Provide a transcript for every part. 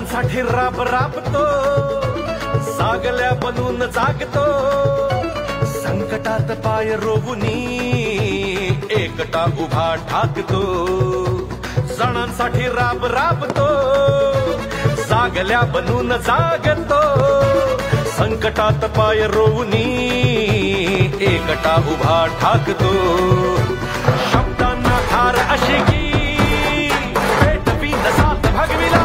सणांसाठी राब राबतो, सागल्या बनून जागतो, संकटात पाय रोवुनी एकटा उभा ठाकतो। सणांसाठी राब राबतो, सागल्या बनून जागतो, संकटात पाय रोवुनी एकटा उभा ठाकतो। शब्दांना धार अशी की पेटवी नसात भगविला,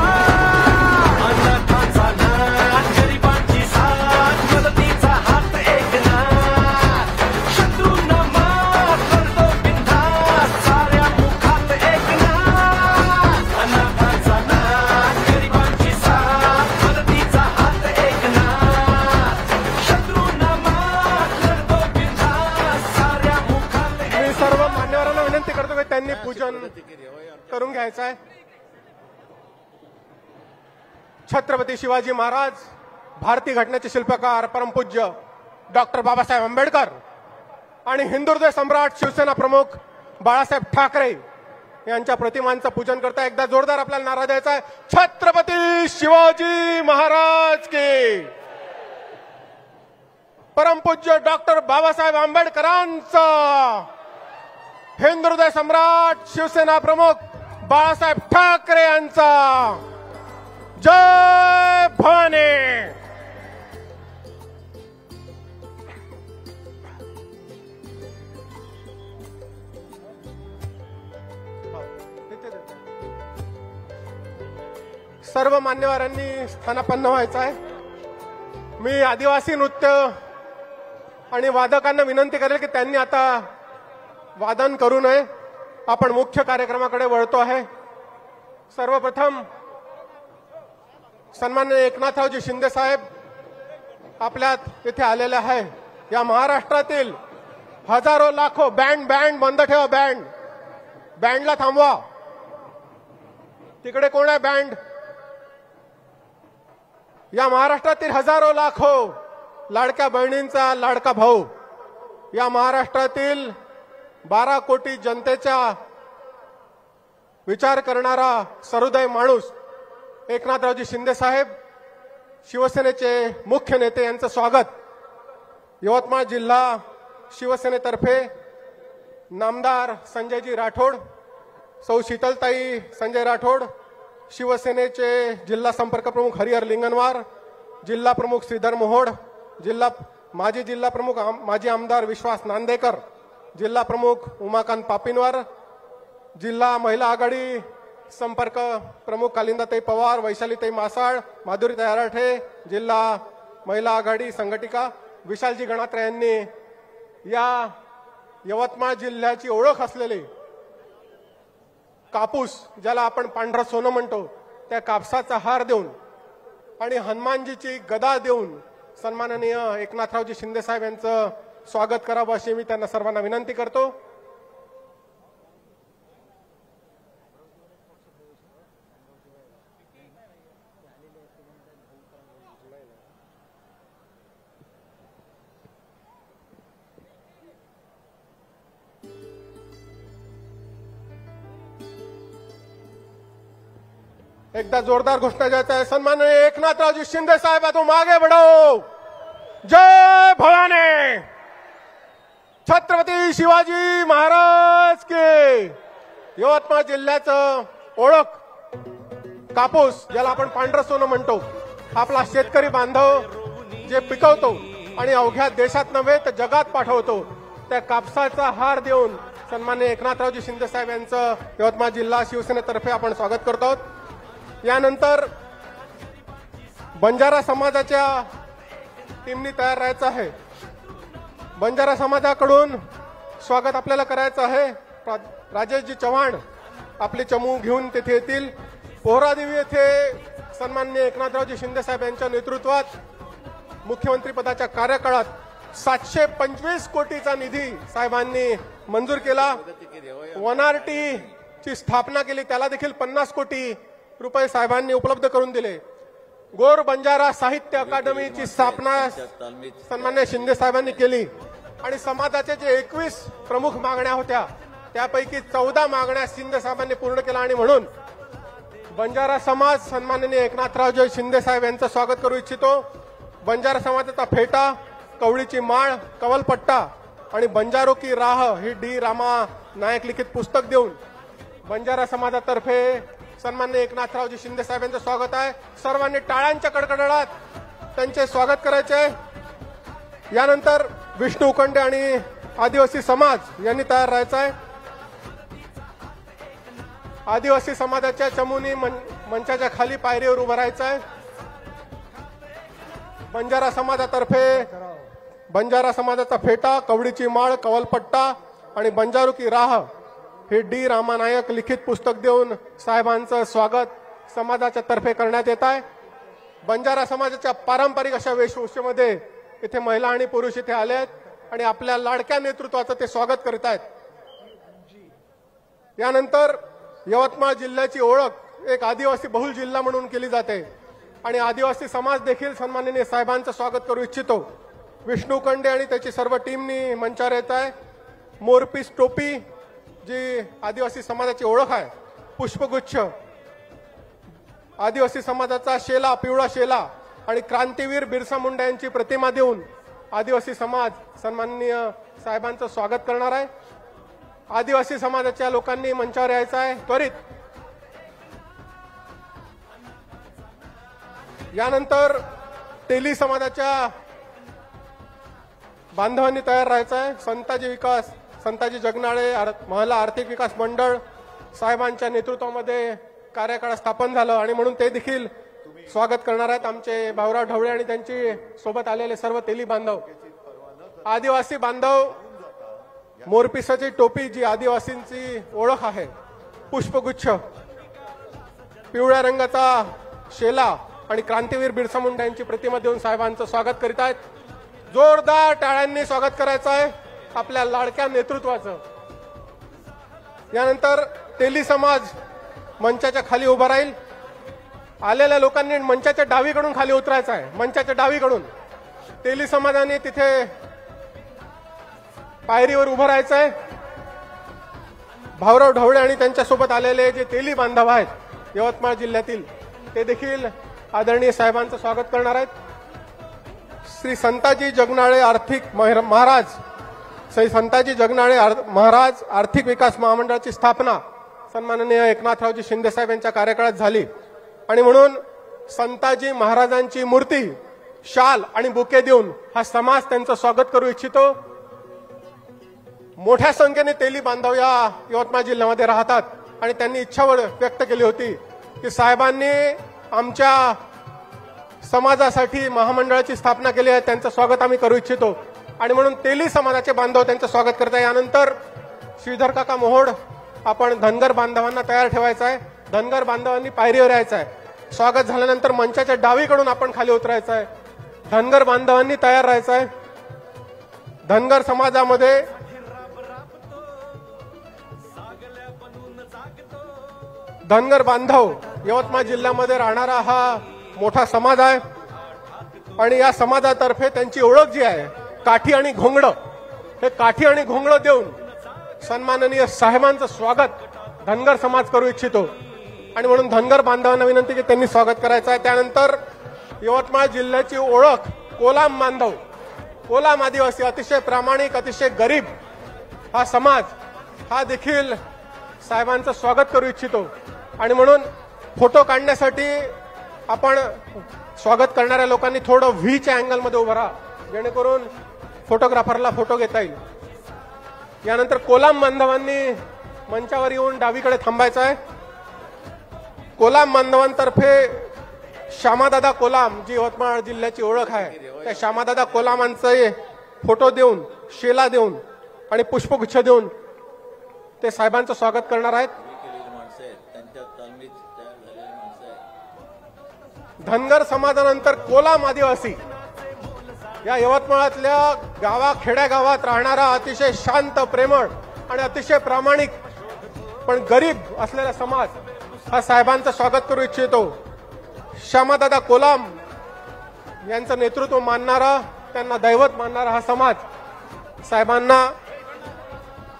अनाथांचा नाथ, गरिबांची साथ, मदतीचा हात एकनाथ, शत्रूंना मात करतो बिनधास्त, साऱ्या मुखात एकनाथ। अनाथांचा नाथ, गरिबांची साथ, मदतीचा हात एकनाथ, शत्रूंना मात करतो बिनधास्त, साऱ्या मुखात एकनाथ। मी सर्व मान्यवरांना विनंती करतो की त्यांनी पूजन करून घ्यायचं आहे। छत्रपती शिवाजी महाराज, भारतीय घटनेचे शिल्पकार परमपूज्य डॉक्टर बाबासाहेब आंबेडकर आणि हिंदुहृदय सम्राट शिवसेना प्रमुख बाळासाहेब ठाकरे यांच्या प्रतिमांचं पूजन करता एकदा जोरदार आपल्याला नारा द्यायचा आहे, छत्रपती शिवाजी महाराज की। परमपूज्य डॉक्टर बाबासाहेब आंबेडकरांचा, हिंदुहृदय सम्राट शिवसेना प्रमुख बाळासाहेब ठाकरे यांचा जय भवानी। सर्व मान्यवरांनी स्थानापन्न व्हायचं आहे। मी आदिवासी नृत्य आणि वादकांना विनंती करेल की त्यांनी आता वादन करू नये। आपण मुख्य कार्यक्रमाकडे वळतो आहे। सर्वप्रथम सन्माननीय एकनाथरावजी शिंदे साहेब आपल्यात इथे आलेले आहे। या महाराष्ट्रातील हजारो लाखो बँड बंद ठेवा, बँडला थांबवा। तिकडे कोण आहे बँड? या महाराष्ट्रातील हजारो लाखो लाडक्या बहिणींचा लाडका भाऊ, या महाराष्ट्रातील 12 कोटी जनतेचा विचार करणारा सहृदय माणूस एकनाथरावजी शिंदे साहेब, शिवसेनेचे मुख्य नेते यांचं स्वागत। यवतमाळ जिल्हा शिवसेनेतर्फे नामदार संजयजी राठोड, सौ शीतलताई संजय राठोड, शिवसेनेचे जिल्हा संपर्क प्रमुख हरिहर लिंगनवार, जिल्हा प्रमुख श्रीधर मोहोड, माजी जिल्हा प्रमुख माजी आमदार विश्वास नांदेकर, जिल्हा प्रमुख उमाकांत पापिनवार, जिल्हा महिला आघाडी संपर्क प्रमुख कालिंदाताई पवार, वैशालीताई मासाळ, माधुरीताई आराठे, जिल्हा महिला आघाडी संघटिका विशालजी गणात्रे यांनी या यवतमाळ जिल्ह्याची ओळख असलेले कापूस, ज्याला आपण पांढरं सोनं म्हणतो, त्या कापसाचा हार देऊन आणि हनुमानजीची गदा देऊन सन्माननीय एकनाथरावजी शिंदे साहेब यांचं स्वागत करावं अशी मी त्यांना सर्वांना विनंती करतो। एकदा जोरदार घोषणा द्यायचा आहे, सन्माननीय एकनाथरावजी शिंदे साहेब तुम आगे बढ़ो। जय भवानी। छत्रपती शिवाजी महाराज के। यवतमाळ जिल्ह्याचं ओळख कापूस, ज्याला आपण पांढरं सोनं म्हणतो, आपला शेतकरी बांधव जे पिकवतो आणि अवघ्या देशात नव्हे तर जगात पाठवतो, त्या कापसाचा हार देऊन सन्माननीय एकनाथरावजी शिंदे साहेब यांचं यवतमाळ जिल्हा शिवसेनेतर्फे आपण स्वागत करतो आहोत। यानंतर बंजारा समाजाच्या टीमनी तयार राहायचं आहे। बंजारा समाजाकडून स्वागत आपल्याला करायचं आहे। राजेशजी चव्हाण आपली चमू घेऊन तिथे येतील। पोहरादेवी येथे सन्माननीय एकनाथरावजी शिंदे साहेब यांच्या नेतृत्वात मुख्यमंत्री पदाच्या कार्यकाळात 725 कोटीचा निधी साहेबांनी मंजूर केला। वनआरटी ची स्थापना केली, त्याला देखील 50 कोटी रुपये साहेबांनी उपलब्ध करून दिले। गोर बंजारा साहित्य अकादमीची स्थापना सन्माननीय शिंदे साहेबांनी केली आणि समाजाचे जे 21 प्रमुख मागण्या होत्या त्यापैकी 14 मागण्या शिंदे साहेबांनी पूर्ण केल्या आणि म्हणून बंजारा समाज सन्माननीय एकनाथरावजी शिंदे साहेब यांचं स्वागत करू इच्छितो. बंजारा समाजाचा फेटा, कवळीची माळ, कवलपट्टा आणि बंजारो की राह ही डी रामा नायक लिखित पुस्तक देऊन बंजारा समाजातर्फे सन्माननीय एकनाथरावजी शिंदे साहेब यांचं स्वागत आहे. सर्वांनी टाळ्यांच्या कडकडाटात त्यांचे स्वागत करायचे आहे. यानंतर विष्णू उखंडे आणि आदिवासी समाज यांनी तयार राहायचं आहे. आदिवासी समाजाच्या चमूनी मंचाच्या खाली पायरीवर उभं राहायचं आहे. बंजारा समाजातर्फे बंजारा समाजाचा फेटा, कवडीची माळ, कवलपट्टा आणि बंजारू की राह हे डी रामानायक लिखित पुस्तक देऊन साहेबांचं स्वागत समाजाच्या तर्फे करण्यात येत आहे. बंजारा समाजाच्या पारंपरिक अशा वेशभूषेमध्ये इथे महिला आणि पुरुष इथे आले आहेत आणि आपल्या लाडक्या नेतृत्वाचं ते स्वागत करीत आहेत. यानंतर यवतमाळ जिल्ह्याची ओळख एक आदिवासी बहुल जिल्हा म्हणून केली जाते आणि आदिवासी समाज देखील सन्माननीय साहेबांचं स्वागत करू इच्छितो. विष्णू कंडे आणि त्याची सर्व टीमनी मंचावर येत आहे. मोरपीस टोपी जी आदिवासी समाजाची ओळख आहे, पुष्पगुच्छ, आदिवासी समाजाचा शेला, पिवळा शेला आणि क्रांतीवीर बिरसा मुंडा यांची प्रतिमा देऊन आदिवासी समाज सन्माननीय साहेबांचं स्वागत करणार आहे. आदिवासी समाजाच्या लोकांनी मंचावर यायचं आहे त्वरित. यानंतर तेली समाजाच्या बांधवांनी तयार राहायचं आहे. संताजी जगनाळे महिला आर्थिक विकास मंडळ साहेबांच्या नेतृत्वामध्ये कार्यकाळ स्थापन झालं आणि म्हणून ते देखील स्वागत करणार आहेत. आमचे भाऊराव ढवळे आणि त्यांची सोबत आलेले सर्व तेली बांधव, आदिवासी बांधव, मोरपिसाची टोपी जी आदिवासींची ओळख आहे, पुष्पगुच्छ, पिवळ्या रंगाचा शेला आणि क्रांतीवीर बिरसा मुंडा यांची प्रतिमा देऊन साहेबांचं स्वागत करीत आहेत. जोरदार टाळ्यांनी स्वागत करायचं आहे आपल्या लाडक्या नेतृत्वाचं. यानंतर तेली समाज मंचाच्या खाली उभा राहील. आलेल्या लोकांनी मंचाच्या डावीकडून खाली उतरायचं आहे. मंचाच्या डावीकडून तेली समाजाने तिथे पायरीवर उभं राहायचं आहे. भाऊराव ढवळे आणि त्यांच्यासोबत आलेले जे तेली बांधव आहेत यवतमाळ जिल्ह्यातील, ते देखील आदरणीय साहेबांचं स्वागत करणार आहेत. श्री संताजी जगनाळे महाराज आर्थिक विकास महामंडळाची स्थापना सन्माननीय एकनाथरावजी शिंदे साहेब यांच्या कार्यकाळात झाली आणि म्हणून संताजी महाराजांची मूर्ती, शाल आणि बुके देऊन हा समाज त्यांचं स्वागत करू इच्छितो. मोठ्या संख्येने तेली बांधव या यवतमाळ जिल्ह्यामध्ये राहतात आणि त्यांनी इच्छा व्यक्त केली होती की साहेबांनी आमच्या समाजासाठी महामंडळाची स्थापना केली आहे, त्यांचं स्वागत आम्ही करू इच्छितो आणि म्हणून तेली समाजाचे बांधव त्यांचं स्वागत करतात. यानंतर श्रीधर काका मोहोड, आपण धनगर बांधवांना तयार ठेवायचं आहे. धनगर बांधवांनी पायरीवर यायचं आहे. स्वागत झाल्यानंतर मंचाच्या डावीकडून आपण खाली उतरायचं आहे. धनगर बांधवांनी तयार राहायचं आहे. धनगर समाजामध्ये धनगर बांधव यवतमाळ जिल्ह्यामध्ये राहणारा हा मोठा समाज आहे आणि या समाजातर्फे त्यांची ओळख जी आहे काठी आणि घोंगडं, हे काठी आणि घोंगडं देऊन सन्माननीय साहेबांचं स्वागत धनगर समाज करू इच्छितो आणि म्हणून धनगर बांधवांना विनंती की त्यांनी स्वागत करायचं आहे. त्यानंतर यवतमाळ जिल्ह्याची ओळख कोलाम बांधव, कोलाम आदिवासी, अतिशय प्रामाणिक, अतिशय गरीब हा समाज, हा देखील साहेबांचं स्वागत करू इच्छितो आणि म्हणून फोटो काढण्यासाठी आपण स्वागत करणाऱ्या लोकांनी थोडं व्हीच्या अँगलमध्ये उभं राहा, जेणेकरून फोटोग्राफरला फोटो घेता येईल. यानंतर कोलाम बांधवांनी मंचावर येऊन डावीकडे थांबायचं आहे. कोलाम बांधवांतर्फे श्यामादादा कोलाम, जी यवतमाळ जिल्ह्याची ओळख आहे, त्या श्यामादादा कोलामांचे फोटो देऊन, शेला देऊन आणि पुष्पगुच्छ देऊन ते साहेबांचं स्वागत करणार आहेत. धनगर समाजानंतर कोलाम आदिवासी, या यवतमाळातल्या खेड्यागावात राहणारा अतिशय शांत, प्रेमळ आणि अतिशय प्रामाणिक पण गरीब असलेला समाज हा साहेबांचं स्वागत करू इच्छितो. श्यामादादा कोलाम यांचं नेतृत्व मानणारा, त्यांना दैवत मानणारा हा समाज साहेबांना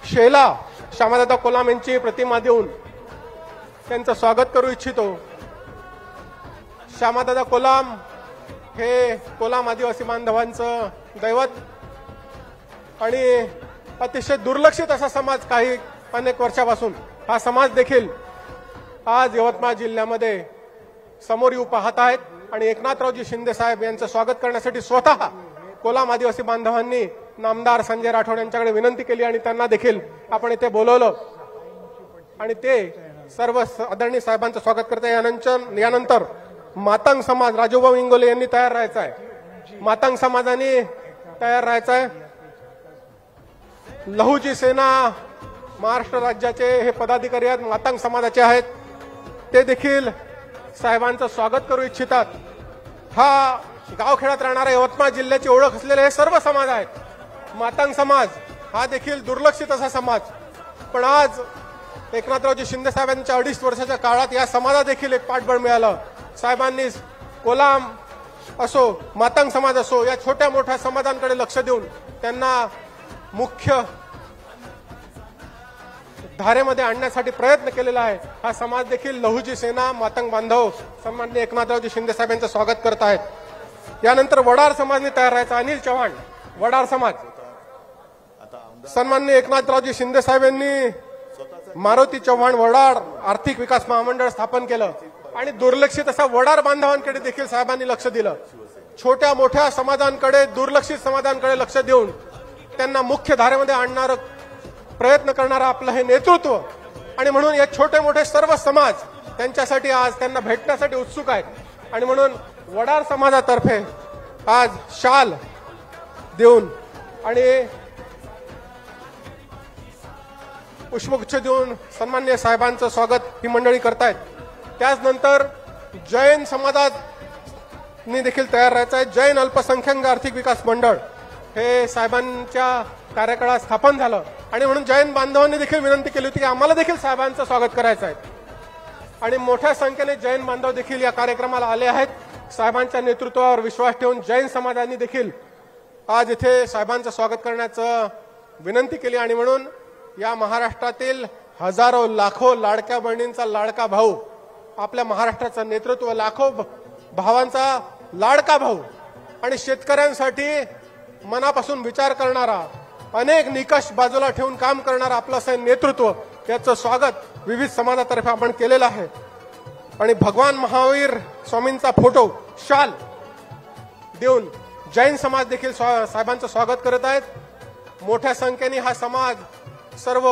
शेला, श्यामादादा कोलाम यांची प्रतिमा देऊन त्यांचं स्वागत करू इच्छितो. श्यामादादा कोलाम हे कोलाम आदिवासी बांधवांचं दैवत आणि अतिशय दुर्लक्षित असा समाज काही अनेक वर्षापासून हा समाज देखील आज यवतमाळ जिल्ह्यामध्ये समोर येऊ पाहत आहेत आणि एकनाथरावजी शिंदे साहेब यांचं स्वागत करण्यासाठी स्वतः कोलाम आदिवासी बांधवांनी नामदार संजय राठोड यांच्याकडे विनंती केली आणि त्यांना देखील आपण इथे बोलवलं आणि ते सर्व आदरणीय साहेबांचं स्वागत करते. यानंतर मातंग समाज राजूभाऊ इंगोले यांनी तयार राहायचं आहे. मातंग समाजाने तयार राहायचं आहे. लहुजी सेना महाराष्ट्र राज्याचे हे पदाधिकारी आहेत, मातंग समाजाचे आहेत. ते देखील साहेबांचं स्वागत करू इच्छितात. हा गावखेड्यात राहणारा यवतमाळ जिल्ह्याची ओळख असलेले हे सर्व समाज आहेत. मातंग समाज हा देखील दुर्लक्षित असा समाज, पण आज एकनाथरावजी शिंदे साहेबांच्या 2.5 वर्षाच्या काळात या समाजाला देखील एक पाठबळ मिळालं. साहेबांनी कोलाम असो मातंग समाज असो या छोट्या मोठ्या समाजांकडे लक्ष देऊन त्यांना मुख्य धारेमध्ये आणण्यासाठी प्रयत्न केलेला आहे. हा समाज देखील लहुजी सेना मातंग बांधव सन्माननीय एकनाथरावजी शिंदे साहेब यांचं स्वागत करत आहेत. यानंतर वडार समाजने तयार राहायचा. अनिल चव्हाण वडार समाज सन्माननीय एकनाथरावजी शिंदे साहेब यांनी मारुती चव्हाण वडार आर्थिक विकास महामंडळ स्थापन केलं आणि दुर्लक्षित असा वडार बांधवांकडे देखील साहेबांनी लक्ष दिलं. छोट्या मोठ्या समाजांकडे दुर्लक्षित समाजांकडे लक्ष देऊन त्यांना मुख्य धारेमध्ये आणणारं प्रयत्न करणारं आपलं हे नेतृत्व आणि म्हणून या छोटे मोठे सर्व समाज त्यांच्यासाठी आज त्यांना भेटण्यासाठी उत्सुक आहेत आणि म्हणून वडार समाजातर्फे आज शाल देऊन आणि पुष्पगुच्छ देऊन सन्माननीय साहेबांचं स्वागत ही मंडळी करतायत. त्याचनंतर जैन समाजाने देखील तयार राहायचं आहे. जैन अल्पसंख्याक आर्थिक विकास मंडळ हे साहेबांच्या कार्यकाळात स्थापन झालं आणि म्हणून जैन बांधवांनी देखील विनंती केली होती की आम्हाला देखील साहेबांचं स्वागत करायचं आहे आणि मोठ्या संख्येने जैन बांधव देखील या कार्यक्रमाला आले आहेत. साहेबांच्या नेतृत्वावर विश्वास ठेवून जैन समाजाने देखील आज इथे साहेबांचं स्वागत करण्याचं विनंती केली आणि म्हणून या महाराष्ट्रातील हजारो लाखो लाडक्या बहिणींचा लाडका भाऊ, आपल्या महाराष्ट्राचं नेतृत्व, लाखो भावांचा लाडका भाऊ आणि शेतकऱ्यांसाठी मनापासून विचार करणारा, अनेक निकष बाजूला ठेवून काम करणारा आपलं असं नेतृत्व, याचं स्वागत विविध समाजातर्फे आपण केलेलं आहे. आणि भगवान महावीर स्वामींचा फोटो शाल देऊन जैन समाज देखील साहेबांचं स्वागत करत आहेत. मोठ्या संख्येने हा समाज सर्व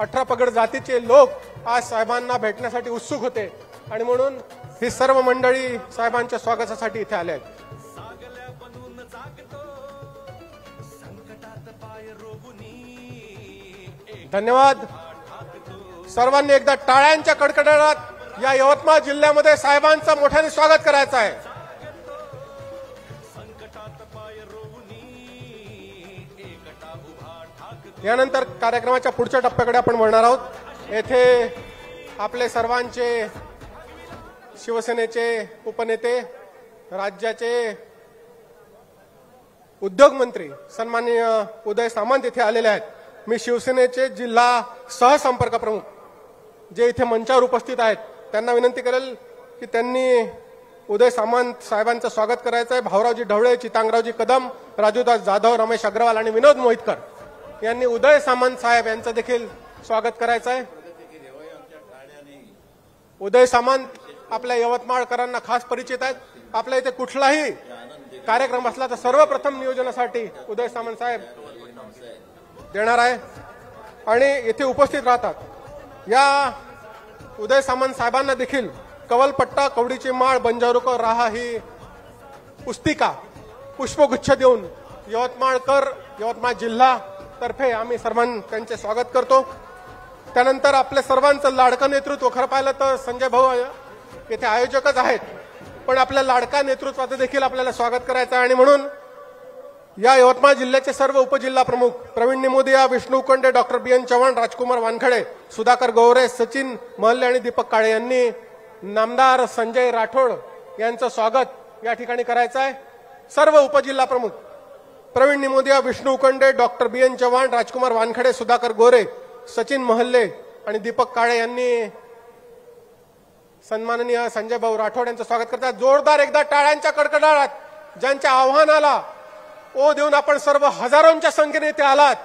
18 पगड जातीचे लोक आज साहेबांना भेटण्यासाठी उत्सुक होते आणि म्हणून ही सर्व मंडळी साहेबांच्या स्वागतासाठी इथे आले आहेत. धन्यवाद. सर्वांनी एकदा टाळ्यांच्या कडकडाटात या यवतमाळ जिल्ह्यामध्ये साहेबांचं मोठ्याने स्वागत करायचं आहे. यानंतर कार्यक्रमाच्या पुढच्या टप्प्याकडे आपण वळणार आहोत. येथे आपले सर्वांचे शिवसेनेचे उपनेते, राज्याचे उद्योग मंत्री सन्माननीय उदय सामंत इथे आलेले आहेत. मी शिवसेनेचे जिल्हा सहसंपर्क प्रमुख जे इथे मंचावर उपस्थित आहेत त्यांना विनंती करेल की त्यांनी उदय सामंत साहेबांचं स्वागत करायचं आहे. भाऊरावजी ढवळे, चितांगरावजी कदम, राजूदास जाधव, रमेश अग्रवाल आणि विनोद मोहितकर यांनी उदय सामंत साहेब यांचं देखील स्वागत करायचं आहे. उदय सामंत आपल्या यवतमाळकरांना खास परिचित आहेत. आपल्या इथे कुठलाही कार्यक्रम असला तर सर्वप्रथम नियोजनासाठी उदय सामंत साहेब देणार आहे आणि येथे उपस्थित राहतात. या उदय सामंत साहेबांना देखील कवलपट्टा, कवडीची माळ, बंजारुकर राहा ही पुस्तिका पुष्पगुच्छ देऊन यवतमाळ जिल्हा तर्फे आम्ही सर्वांनी त्यांचे स्वागत करतो. त्यानंतर आपल्या सर्वांचं लाडकं नेतृत्व, खरं पाहिलं तर संजय भाऊ येथे आयोजकच आहेत, पण आपल्या लाडका नेतृत्वाचं देखील आपल्याला स्वागत करायचं आहे आणि म्हणून या यवतमाळ जिल्ह्याचे सर्व उपजिल्हा प्रमुख प्रवीण निमोदिया, विष्णू उकंडे, डॉक्टर BN चव्हाण, राजकुमार वानखडे, सुधाकर गौरे, सचिन महल्ले आणि दीपक काळे यांनी नामदार संजय राठोड यांचं स्वागत या ठिकाणी करायचं आहे. सर्व उपजिल्हा प्रमुख प्रवीण निमोदिया, विष्णू उकंडे, डॉक्टर BN चव्हाण, राजकुमार वानखडे, सुधाकर गोरे, सचिन महल्ले आणि दीपक काळे यांनी सन्माननीय संजय भाऊ राठोड यांचं स्वागत करतात. जोरदार एकदा टाळ्यांच्या कडकडाटात ज्यांच्या आव्हानाला ओ देऊन आपण सर्व हजारोंच्या संख्येने इथे आलात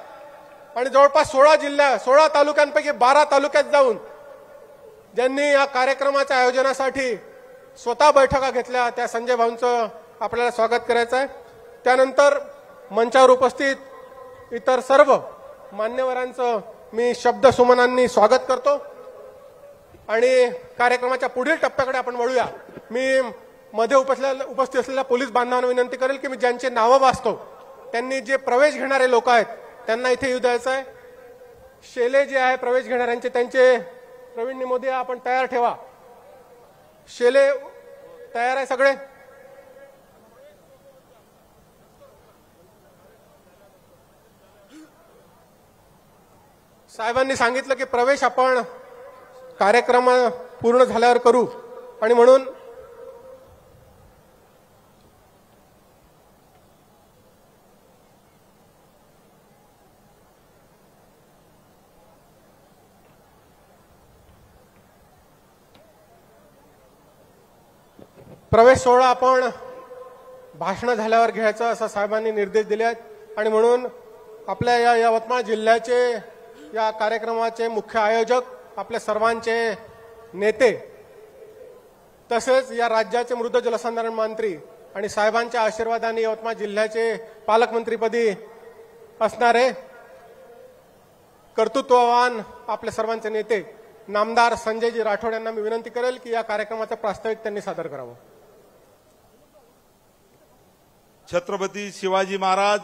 आणि जवळपास 16 तालुक्यांपैकी 12 तालुक्यात जाऊन ज्यांनी या कार्यक्रमाच्या आयोजनासाठी स्वतः बैठका घेतल्या त्या संजय भाऊंचं आपल्याला स्वागत करायचं आहे. त्यानंतर मंचावर उपस्थित इतर सर्व मान्यवरांचं मी शब्द सुमनांनी स्वागत करतो आणि कार्यक्रमाच्या पुढील टप्प्याकडे आपण वळूया. मी मध्ये उपस्थित असलेल्या पोलीस बांधवांना विनंती करेल की मी ज्यांचे नावं वाचतो त्यांनी जे प्रवेश घेणारे लोक आहेत त्यांना इथे येऊ द्यायचं आहे. शेले जे आहे प्रवेश घेणाऱ्यांचे त्यांचे प्रवीण निमोदिया आपण तयार ठेवा. शेले तयार आहे सगळे? साहेबांनी सांगितलं की प्रवेश आपण कार्यक्रम पूर्ण झाल्यावर करू आणि म्हणून प्रवेश सोहळा आपण भाषण झाल्यावर घ्यायचा असं साहेबांनी निर्देश दिले आहेत आणि म्हणून आपल्या या यवतमाळ जिल्ह्याचे या कार्यक्रमाचे मुख्य आयोजक आपल्या सर्वांचे नेते तसेच या राज्याचे मृद जलसंधारण मंत्री आणि साहेबांच्या आशीर्वादाने यवतमाळ जिल्ह्याचे पालकमंत्रीपदी असणारे कर्तृत्ववान आपल्या सर्वांचे नेते नामदार संजयजी राठोड यांना मी विनंती करेल की या कार्यक्रमाचं प्रास्ताविक त्यांनी सादर करावं. छत्रपती शिवाजी महाराज,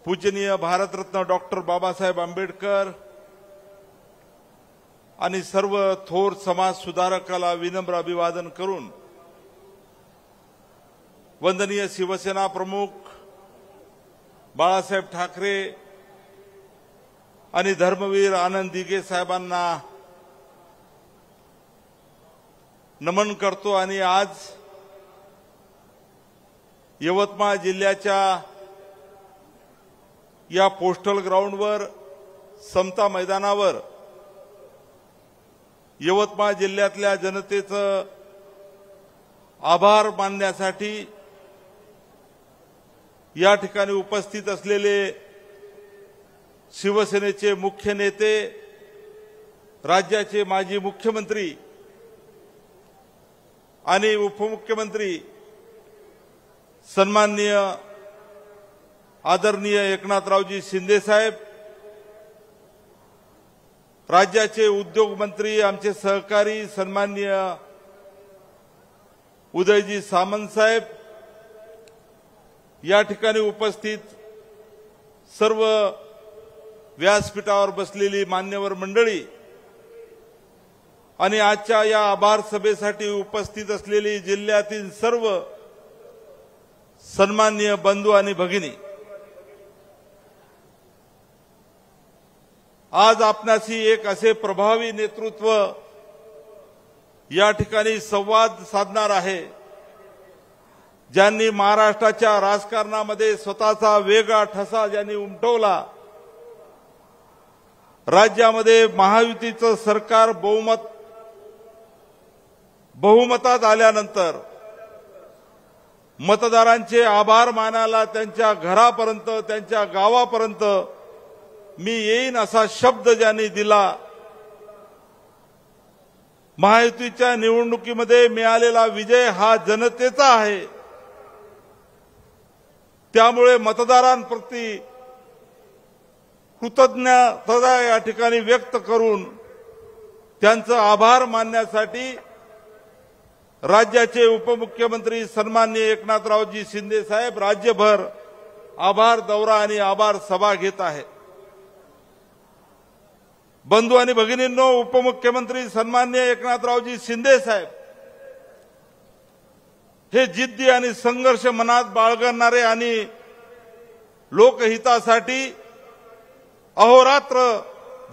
पूजनीय भारतरत्न डॉक्टर बाबासाहेब आंबेडकर आणि सर्व थोर समाज सुधारकाला विनम्र अभिवादन करून वंदनीय शिवसेना प्रमुख बाळासाहेब ठाकरे आणि धर्मवीर आनंद दिघे साहेबांना नमन करतो आणि आज यवतमाळ जिल्ह्याच्या या पोस्टल ग्राउंडवर समता मैदानावर यवतमाळ जिल्ह्यातल्या जनतेचं आभार मानण्यासाठी या ठिकाणी उपस्थित असलेले शिवसेनेचे मुख्य नेते, राज्याचे माजी मुख्यमंत्री आणि उपमुख्यमंत्री सन्माननीय आदरणीय एकनाथरावजी शिंदे साहेब, राज्याचे उद्योग मंत्री आमचे सहकारी सन्माननीय उदयजी सामंत साहेब, या ठिकाणी उपस्थित सर्व व्यासपीठावर बसलेली मान्यवर मंडळी आणि आजच्या या आभार सभेसाठी उपस्थित असलेली जिल्ह्यातील सर्व सन्माननीय बंधू आणि भगिनी, आज आपणाशी एक असे प्रभावी नेतृत्व या ठिकाणी संवाद साधणार आहे ज्यांनी महाराष्ट्राच्या राजकारणामध्ये स्वतःचा वेगळा ठसा ज्यांनी उमटवला. राज्यामध्ये महायुतीचं सरकार बहुमतात आल्यानंतर मतदारांचे आभार मानायला त्यांच्या घरापर्यंत त्यांच्या गावापर्यंत मी येईन असा शब्द ज्यांनी दिला. महायुतीच्या निवडणुकीमध्ये मिळालेला विजय हा जनतेचा आहे. त्यामुळे मतदारांप्रती कृतज्ञता या ठिकाणी व्यक्त करून त्यांचा आभार मानण्यासाठी राज्याचे उपमुख्यमंत्री सन्माननीय एकनाथरावजी शिंदे साहेब राज्यभर आभार दौरा आणि आभार सभा घेत आहेत. बंधू आणि भगिनींनो, उपमुख्यमंत्री सन्माननीय एकनाथरावजी शिंदे साहेब हे जिद्दी आणि संघर्ष मनात बाळगणारे आणि लोकहितासाठी अहोरात्र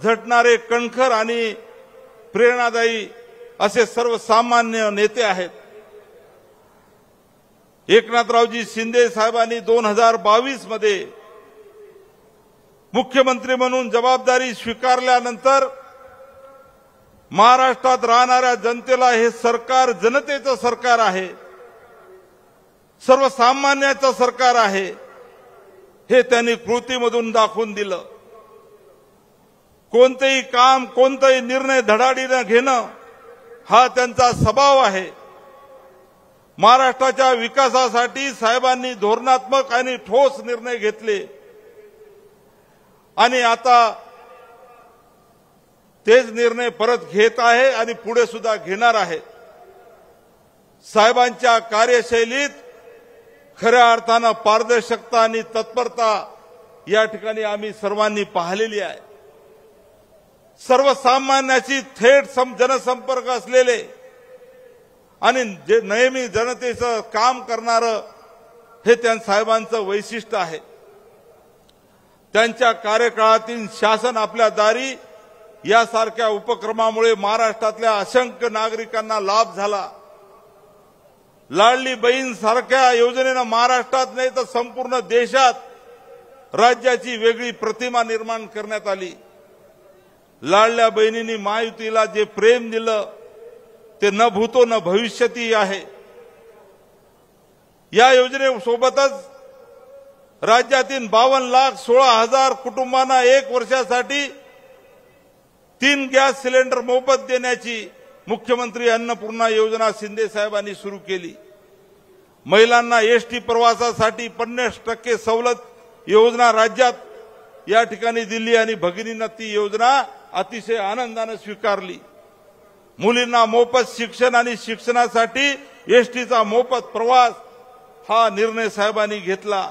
झटणारे कणखर आणि प्रेरणादायी असे सर्वसामान्य नेते आहेत. एकनाथरावजी शिंदे साहेबांनी 2022 मध्ये मुख्यमंत्री म्हणून जबाबदारी स्वीकारल्यानंतर महाराष्ट्रात राहणाऱ्या जनतेला हे सरकार जनतेचं सरकार आहे, सर्वसामान्याचं सरकार आहे, हे त्यांनी कृतीमधून दाखवून दिलं. कोणतेही काम, कोणताही निर्णय धडाडीनं घेणं हा त्यांचा स्वभाव आहे. महाराष्ट्राच्या विकासासाठी साहेबांनी धोरणात्मक आणि ठोस निर्णय घेतले आणि आता तेच निर्णय परत घेत आहे आणि पुढे सुद्धा घेणार आहे. साहेबांच्या कार्यशैलीत खऱ्या अर्थानं पारदर्शकता आणि तत्परता या ठिकाणी आम्ही सर्वांनी पाहिलेली आहे. सर्वसामान्याची थेट जनसंपर्क असलेले आणि जे नेहमी जनतेचं काम करणारं हे त्या साहेबांचं वैशिष्ट्य आहे. त्यांच्या कार्यकाळातील शासन आपल्या दारी यासारख्या उपक्रमामुळे महाराष्ट्रातल्या असंख्य नागरिकांना लाभ झाला. लाडली बहीण सारख्या योजनेनं महाराष्ट्रात नाही तर संपूर्ण देशात राज्याची वेगळी प्रतिमा निर्माण करण्यात आली. लाडल्या बहिणींनी महायुतीला जे प्रेम दिलं ते न भूतो न भविष्यती आहे. या योजनेसोबतच राज्यातील 52,16,000 कुटुंबांना 1 वर्षासाठी 3 गॅस सिलेंडर मोफत देण्याची मुख्यमंत्री अन्नपूर्णा योजना शिंदे साहेबांनी सुरू केली. महिलांना एसटी प्रवासासाठी 50% सवलत योजना राज्यात या ठिकाणी दिली आणि भगिनींना ती योजना अतिशय आनंदाने स्वीकारली. मुलींना मोफत शिक्षण आणि शिक्षणासाठी एसटीचा मोफत प्रवास हा निर्णय साहेबांनी घेतला.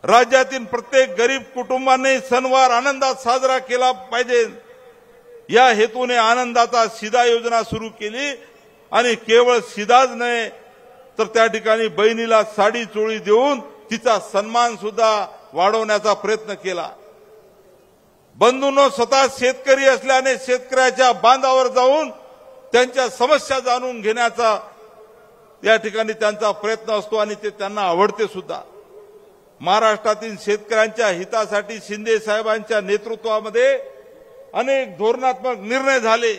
राज्यातील प्रत्येक गरीब कुटुंबाने सणवार आनंदात साजरा केला पाहिजे या हेतूने आनंदाचा शिधा योजना सुरू केली आणि केवळ शिधाच नाही तर त्या ठिकाणी बहिणीला साडी चोळी देऊन तिचा सन्मान सुद्धा वाढवण्याचा प्रयत्न केला. बंधूंनो, स्वतः शेतकरी असल्याने शेतकऱ्याच्या बांधावर जाऊन त्यांच्या समस्या जाणून घेण्याचा या ठिकाणी त्यांचा प्रयत्न असतो आणि ते त्यांना आवडते सुद्धा. महाराष्ट्रातील शेतकऱ्यांच्या हितासाठी शिंदे साहेबांच्या नेतृत्वामध्ये अनेक धोरणात्मक निर्णय झाले.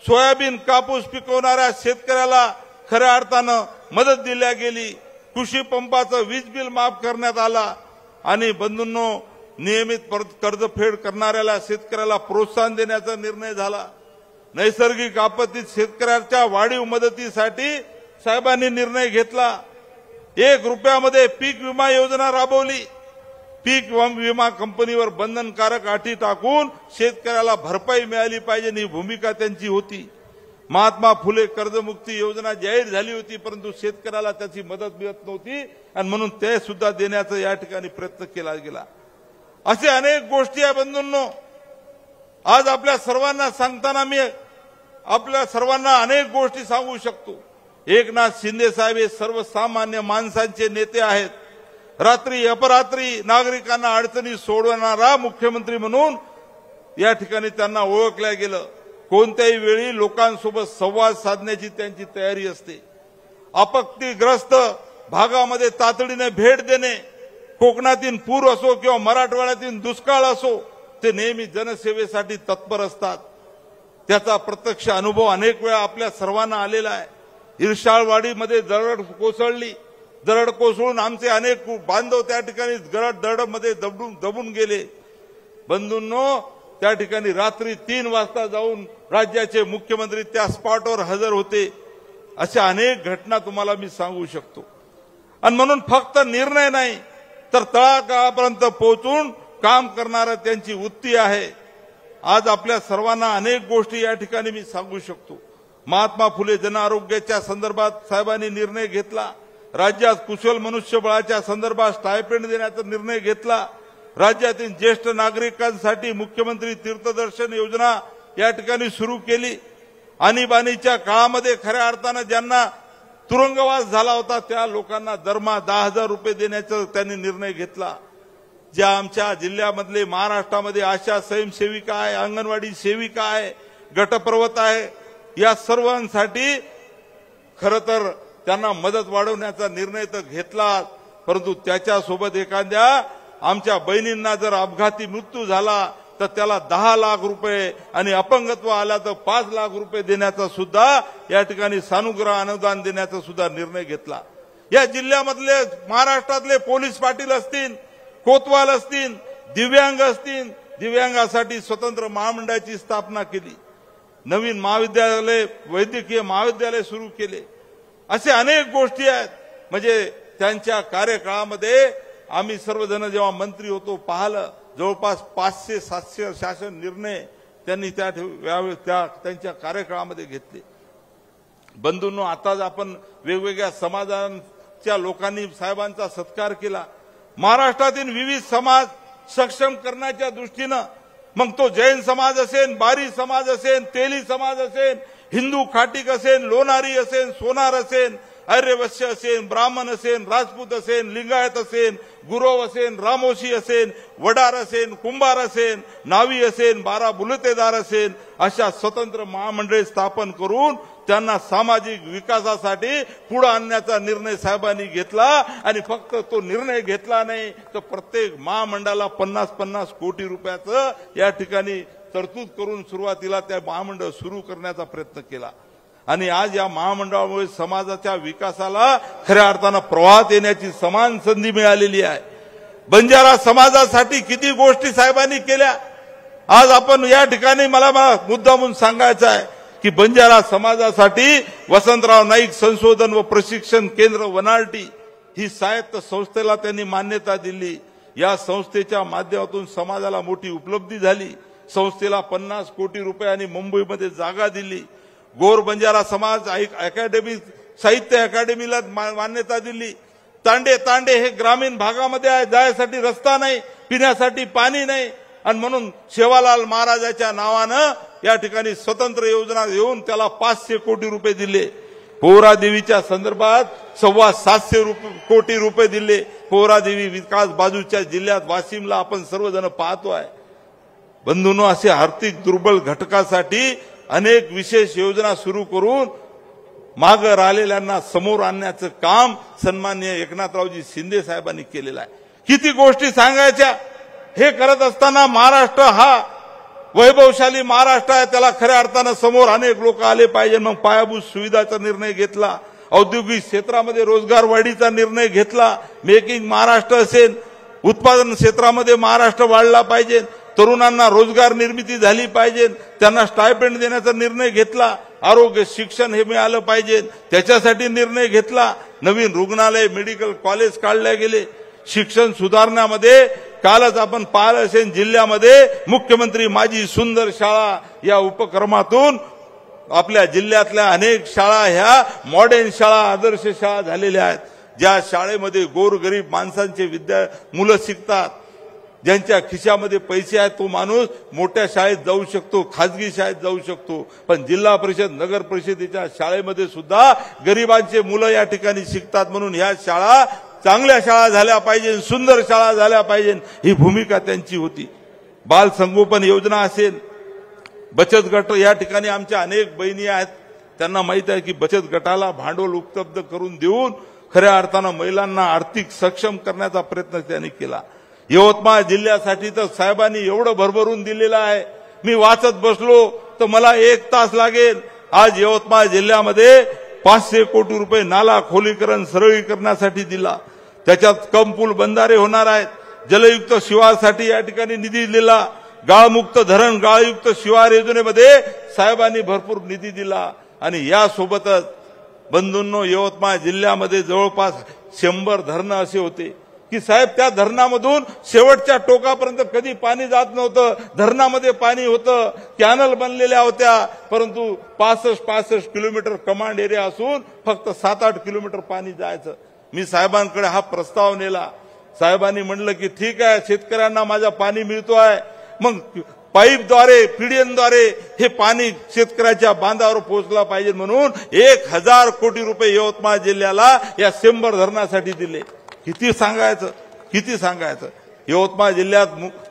सोयाबीन कापूस पिकवणाऱ्या शेतकऱ्याला खऱ्या अर्थानं मदत दिल्या गेली. कृषी पंपाचं वीज बिल माफ करण्यात आला आणि बंधूंनो, नियमित कर्जफेड करणाऱ्याला शेतकऱ्याला प्रोत्साहन देण्याचा निर्णय झाला. नैसर्गिक आपत्तीत शेतकऱ्याच्या वाढीव मदतीसाठी साहेबांनी निर्णय घेतला. 1 रुपयामध्ये पीक विमा योजना राबवली. पीक विमा कंपनीवर बंधनकारक अटी टाकून शेतकऱ्याला भरपाई मिळाली पाहिजे ही भूमिका त्यांची होती. महात्मा फुले कर्जमुक्ती योजना जाहीर झाली होती, परंतु शेतकऱ्याला त्याची मदत मिळत नव्हती आणि म्हणून ते सुद्धा देण्याचा या ठिकाणी प्रयत्न केला गेला. असे अनेक गोष्टी आहे बंधूंनो. आज आपल्या सर्वांना सांगताना मी आपल्या सर्वांना अनेक गोष्टी सांगू शकतो. एकनाथ शिंदे साहेब हे सर्वसामान्य माणसांचे नेते आहेत. रात्री अपरात्री नागरिकांना अडचणी सोडवणारा मुख्यमंत्री म्हणून या ठिकाणी त्यांना ओळखलं गेलं. कोणत्याही वेळी लोकांसोबत संवाद साधण्याची त्यांची तयारी असते. आपत्तीग्रस्त भागामध्ये तातडीने भेट देणे, कोकणातील पूर असो किंवा मराठवाड्यातील दुष्काळ असो, ते नेहमी जनसेवेसाठी तत्पर असतात. त्याचा प्रत्यक्ष अनुभव अनेक वेळा आपल्या सर्वांना आलेला आहे. इरशाळवाडीमध्ये दरड कोसळून आमचे अनेक बांधव त्या ठिकाणी दरडमध्ये दबून गेले. बंधूंनो, त्या ठिकाणी रात्री 3 वाजता जाऊन राज्याचे मुख्यमंत्री त्या स्पॉटवर हजर होते. अशा अनेक घटना तुम्हाला मी सांगू शकतो. आणि म्हणून फक्त निर्णय नाही तर तळागाळापर्यंत पोहोचून काम करणारं त्यांची वृत्ती आहे. आज आपल्या सर्वांना अनेक गोष्टी या ठिकाणी मी सांगू शकतो. महात्मा फुले जन आरोग्याच्या संदर्भात साहेबांनी निर्णय घेतला. राज्यात कुशल मनुष्यबळाच्या संदर्भात स्टायपेंड देण्याचा निर्णय घेतला. राज्यातील ज्येष्ठ नागरिकांसाठी मुख्यमंत्री तीर्थदर्शन योजना या ठिकाणी सुरू केली. आणीबाणीच्या काळामध्ये खऱ्या अर्थानं ज्यांना तुरुंगवास झाला होता त्या लोकांना दरमहा 10,000 रुपये देण्याचा त्यांनी निर्णय घेतला. ज्या आमच्या जिल्ह्यामधले महाराष्ट्रामध्ये आशा स्वयंसेविका आहे, अंगणवाडी सेविका आहे, गटप्रवर्तक आहे, या सर्वांसाठी खरं तर त्यांना मदत वाढवण्याचा निर्णय तर घेतला. परंतु त्याच्यासोबत एखाद्या आमच्या बहिणींना जर अपघाती मृत्यू झाला तर त्याला 10 लाख रुपये आणि अपंगत्व आला तर 5 लाख रुपये देण्याचा सुद्धा या ठिकाणी सानुग्रह अनुदान देण्याचा सुद्धा निर्णय घेतला। या जिल्ह्यामधले महाराष्ट्रातले पोलीस पाटील असतील, कोतवाल असतील, दिव्यांग असतील, दिव्यांगासाठी स्वतंत्र महामंडळाची स्थापना केली, नवीन महाविद्यालय वैद्यकीय महाविद्यालय सुरू केले, असे अनेक गोष्टी आहेत। म्हणजे त्यांच्या कार्यकाळामध्ये आम्ही सर्वजण जेव्हा मंत्री होतो पाहिलं, जवळपास 500-700 शासन निर्णय त्यांनी त्यांच्या कार्यकाळामध्ये घेतले। बंधूंनो, आताच आपण वेगवेगळ्या समाजांच्या लोकांनी साहेबांचा सत्कार केला। महाराष्ट्रातील विविध समाज सक्षम करण्याच्या दृष्टीनं मग तो जैन समाज असेल, बारी समाज असेल, तेली समाज असेल, हिंदू खाटीक असेल, लोणारी असेल, सोनार असेल, आर्यवश्य असेल, ब्राह्मण असेल, राजपूत असेल, लिंगायत असेल, गुरव असेल, रामोशी असेल, वडार असेल, कुंभार असेल, नावी असेल, 12 बुलतेदार असेल, अशा स्वतंत्र महामंडळे स्थापन करून त्यांना सामाजिक विकासासाठी पुढे आणण्याचा निर्णय साहेबांनी घेतला। आणि फक्त तो निर्णय घेतला नाही तर प्रत्येक महामंडळाला 50-50 कोटी रुपयाचं या ठिकाणी तरतूद करून सुरुवातीला त्या महामंडळ सुरू करण्याचा प्रयत्न केला। आणि आज या महामंडळामुळे समाजाच्या विकासाला खऱ्या अर्थानं प्रवाहात येण्याची समान संधी मिळालेली आहे। बंजारा समाजासाठी किती गोष्टी साहेबांनी केल्या। आज आपण या ठिकाणी मला मुद्दामून सांगायचं आहे की बंजारा समाजासाठी वसंतराव नाईक संशोधन व प्रशिक्षण केंद्र वनारटी ही स्वायत्त संस्थेला त्यांनी मान्यता दिली। या संस्थेच्या माध्यमातून समाजाला मोठी उपलब्धी झाली। संस्थेला 50 कोटी रुपये आणि मुंबईमध्ये जागा दिली। गोर बंजारा समाज अकॅडमी साहित्य अकॅडमीला मान्यता दिली। तांडे हे ग्रामीण भागामध्ये आहे, जायसाठी रस्ता नाही, पिण्यासाठी पाणी नाही, आणि म्हणून शेवालाल महाराजाच्या नावानं या ठिकाणी स्वतंत्र योजना देऊन त्याला 500 कोटी रुपये दिले। पोहरा देवीच्या संदर्भात 750 कोटी रुपये दिले। पोहरा देवी विकास बाजूच्या जिल्ह्यात वाशिमला आपण सर्वजण पाहतोय। बंधूंनो, असे आर्थिक दुर्बल घटकासाठी अनेक विशेष योजना सुरू करून मागे राहिलेल्यांना समोर आणण्याचं काम सन्माननीय एकनाथरावजी शिंदे साहेबांनी केलेलं आहे। किती गोष्टी सांगायच्या। हे करत असताना महाराष्ट्र हा वैभवशाली महाराष्ट्र आहे, त्याला खऱ्या अर्थानं समोर अनेक लोक आले पाहिजे। मग पायाभूत सुविधाचा निर्णय घेतला, औद्योगिक क्षेत्रामध्ये रोजगार वाढीचा निर्णय घेतला, मेकिंग महाराष्ट्र असेल, उत्पादन क्षेत्रामध्ये महाराष्ट्र वाढला पाहिजे, तरुणांना रोजगार निर्मिती झाली पाहिजे, त्यांना स्टायपेंड देण्याचा निर्णय घेतला, आरोग्य शिक्षण हे मिळालं पाहिजे त्याच्यासाठी निर्णय घेतला, नवीन रुग्णालय मेडिकल कॉलेज काढले गेले, शिक्षण सुधारण्यामध्ये कालच आपण पाहिलं असेल जिल्ह्यामध्ये मुख्यमंत्री माझी सुंदर शाळा या उपक्रमातून आपल्या जिल्ह्यातल्या अनेक शाळा ह्या मॉडर्न शाळा आदर्श शाळा झालेल्या आहेत। ज्या शाळेमध्ये गोरगरीब माणसांचे मुलं शिकतात, ज्यांच्या खिशामध्ये पैसे आहेत तो माणूस मोठ्या शाळेत जाऊ शकतो, खाजगी शाळेत जाऊ शकतो, पण जिल्हा परिषद नगर परिषदेच्या शाळेमध्ये सुद्धा गरिबांचे मुलं या ठिकाणी शिकतात। म्हणून ह्या शाळा चांगल्या शाळा झाल्या पाहिजे, सुंदर शाळा झाल्या पाहिजे, ही भूमिका त्यांची होती। बाल संगोपन योजना असेल, बचत गट या ठिकाणी आमच्या अनेक बहिणी आहेत, त्यांना माहित आहे की बचत गटाला भांडवल उपलब्ध करून देऊन खऱ्या अर्थानं महिलांना आर्थिक सक्षम करण्याचा प्रयत्न त्यांनी केला। यवतमाळ जिल्ह्यासाठी तर साहेबांनी एवढं भरभरून दिलेलं आहे, मी वाचत बसलो तर मला 1 तास लागेल। आज यवतमाळ जिल्ह्यामध्ये 500 कोटी रुपये नाला खोलीकरण सरळीकरणासाठी दिला, त्याच्यात कम पूल बंधारे होणार आहेत, जलयुक्त शिवारसाठी या ठिकाणी निधी दिला, गाळमुक्त धरण गाळयुक्त शिवार योजनेमध्ये साहेबांनी भरपूर निधी दिला। आणि यासोबतच बंधूंनो, यवतमाळ जिल्ह्यामध्ये जवळपास 100 धरणं असे होते की साहेब त्या धरणामधून शेवटच्या टोकापर्यंत कधी पाणी जात नव्हतं, धरणामध्ये पाणी होतं, कॅनल बनलेल्या होत्या, परंतु 65 किलोमीटर कमांड एरिया असून फक्त 7-8 किलोमीटर पाणी जायचं। मी साहेबांकडे हा प्रस्ताव नेला, साहेबांनी म्हणलं की ठीक आहे, शेतकऱ्यांना माझा पाणी मिळतो आहे, मग पाईपद्वारे पीडीएनद्वारे हे पाणी शेतकऱ्याच्या बांधावर पोहोचला पाहिजे, म्हणून 1000 कोटी रुपये यवतमाळ जिल्ह्याला या 100 धरणासाठी दिले। किती सांगायचं। यवतमाळ जिल्ह्यात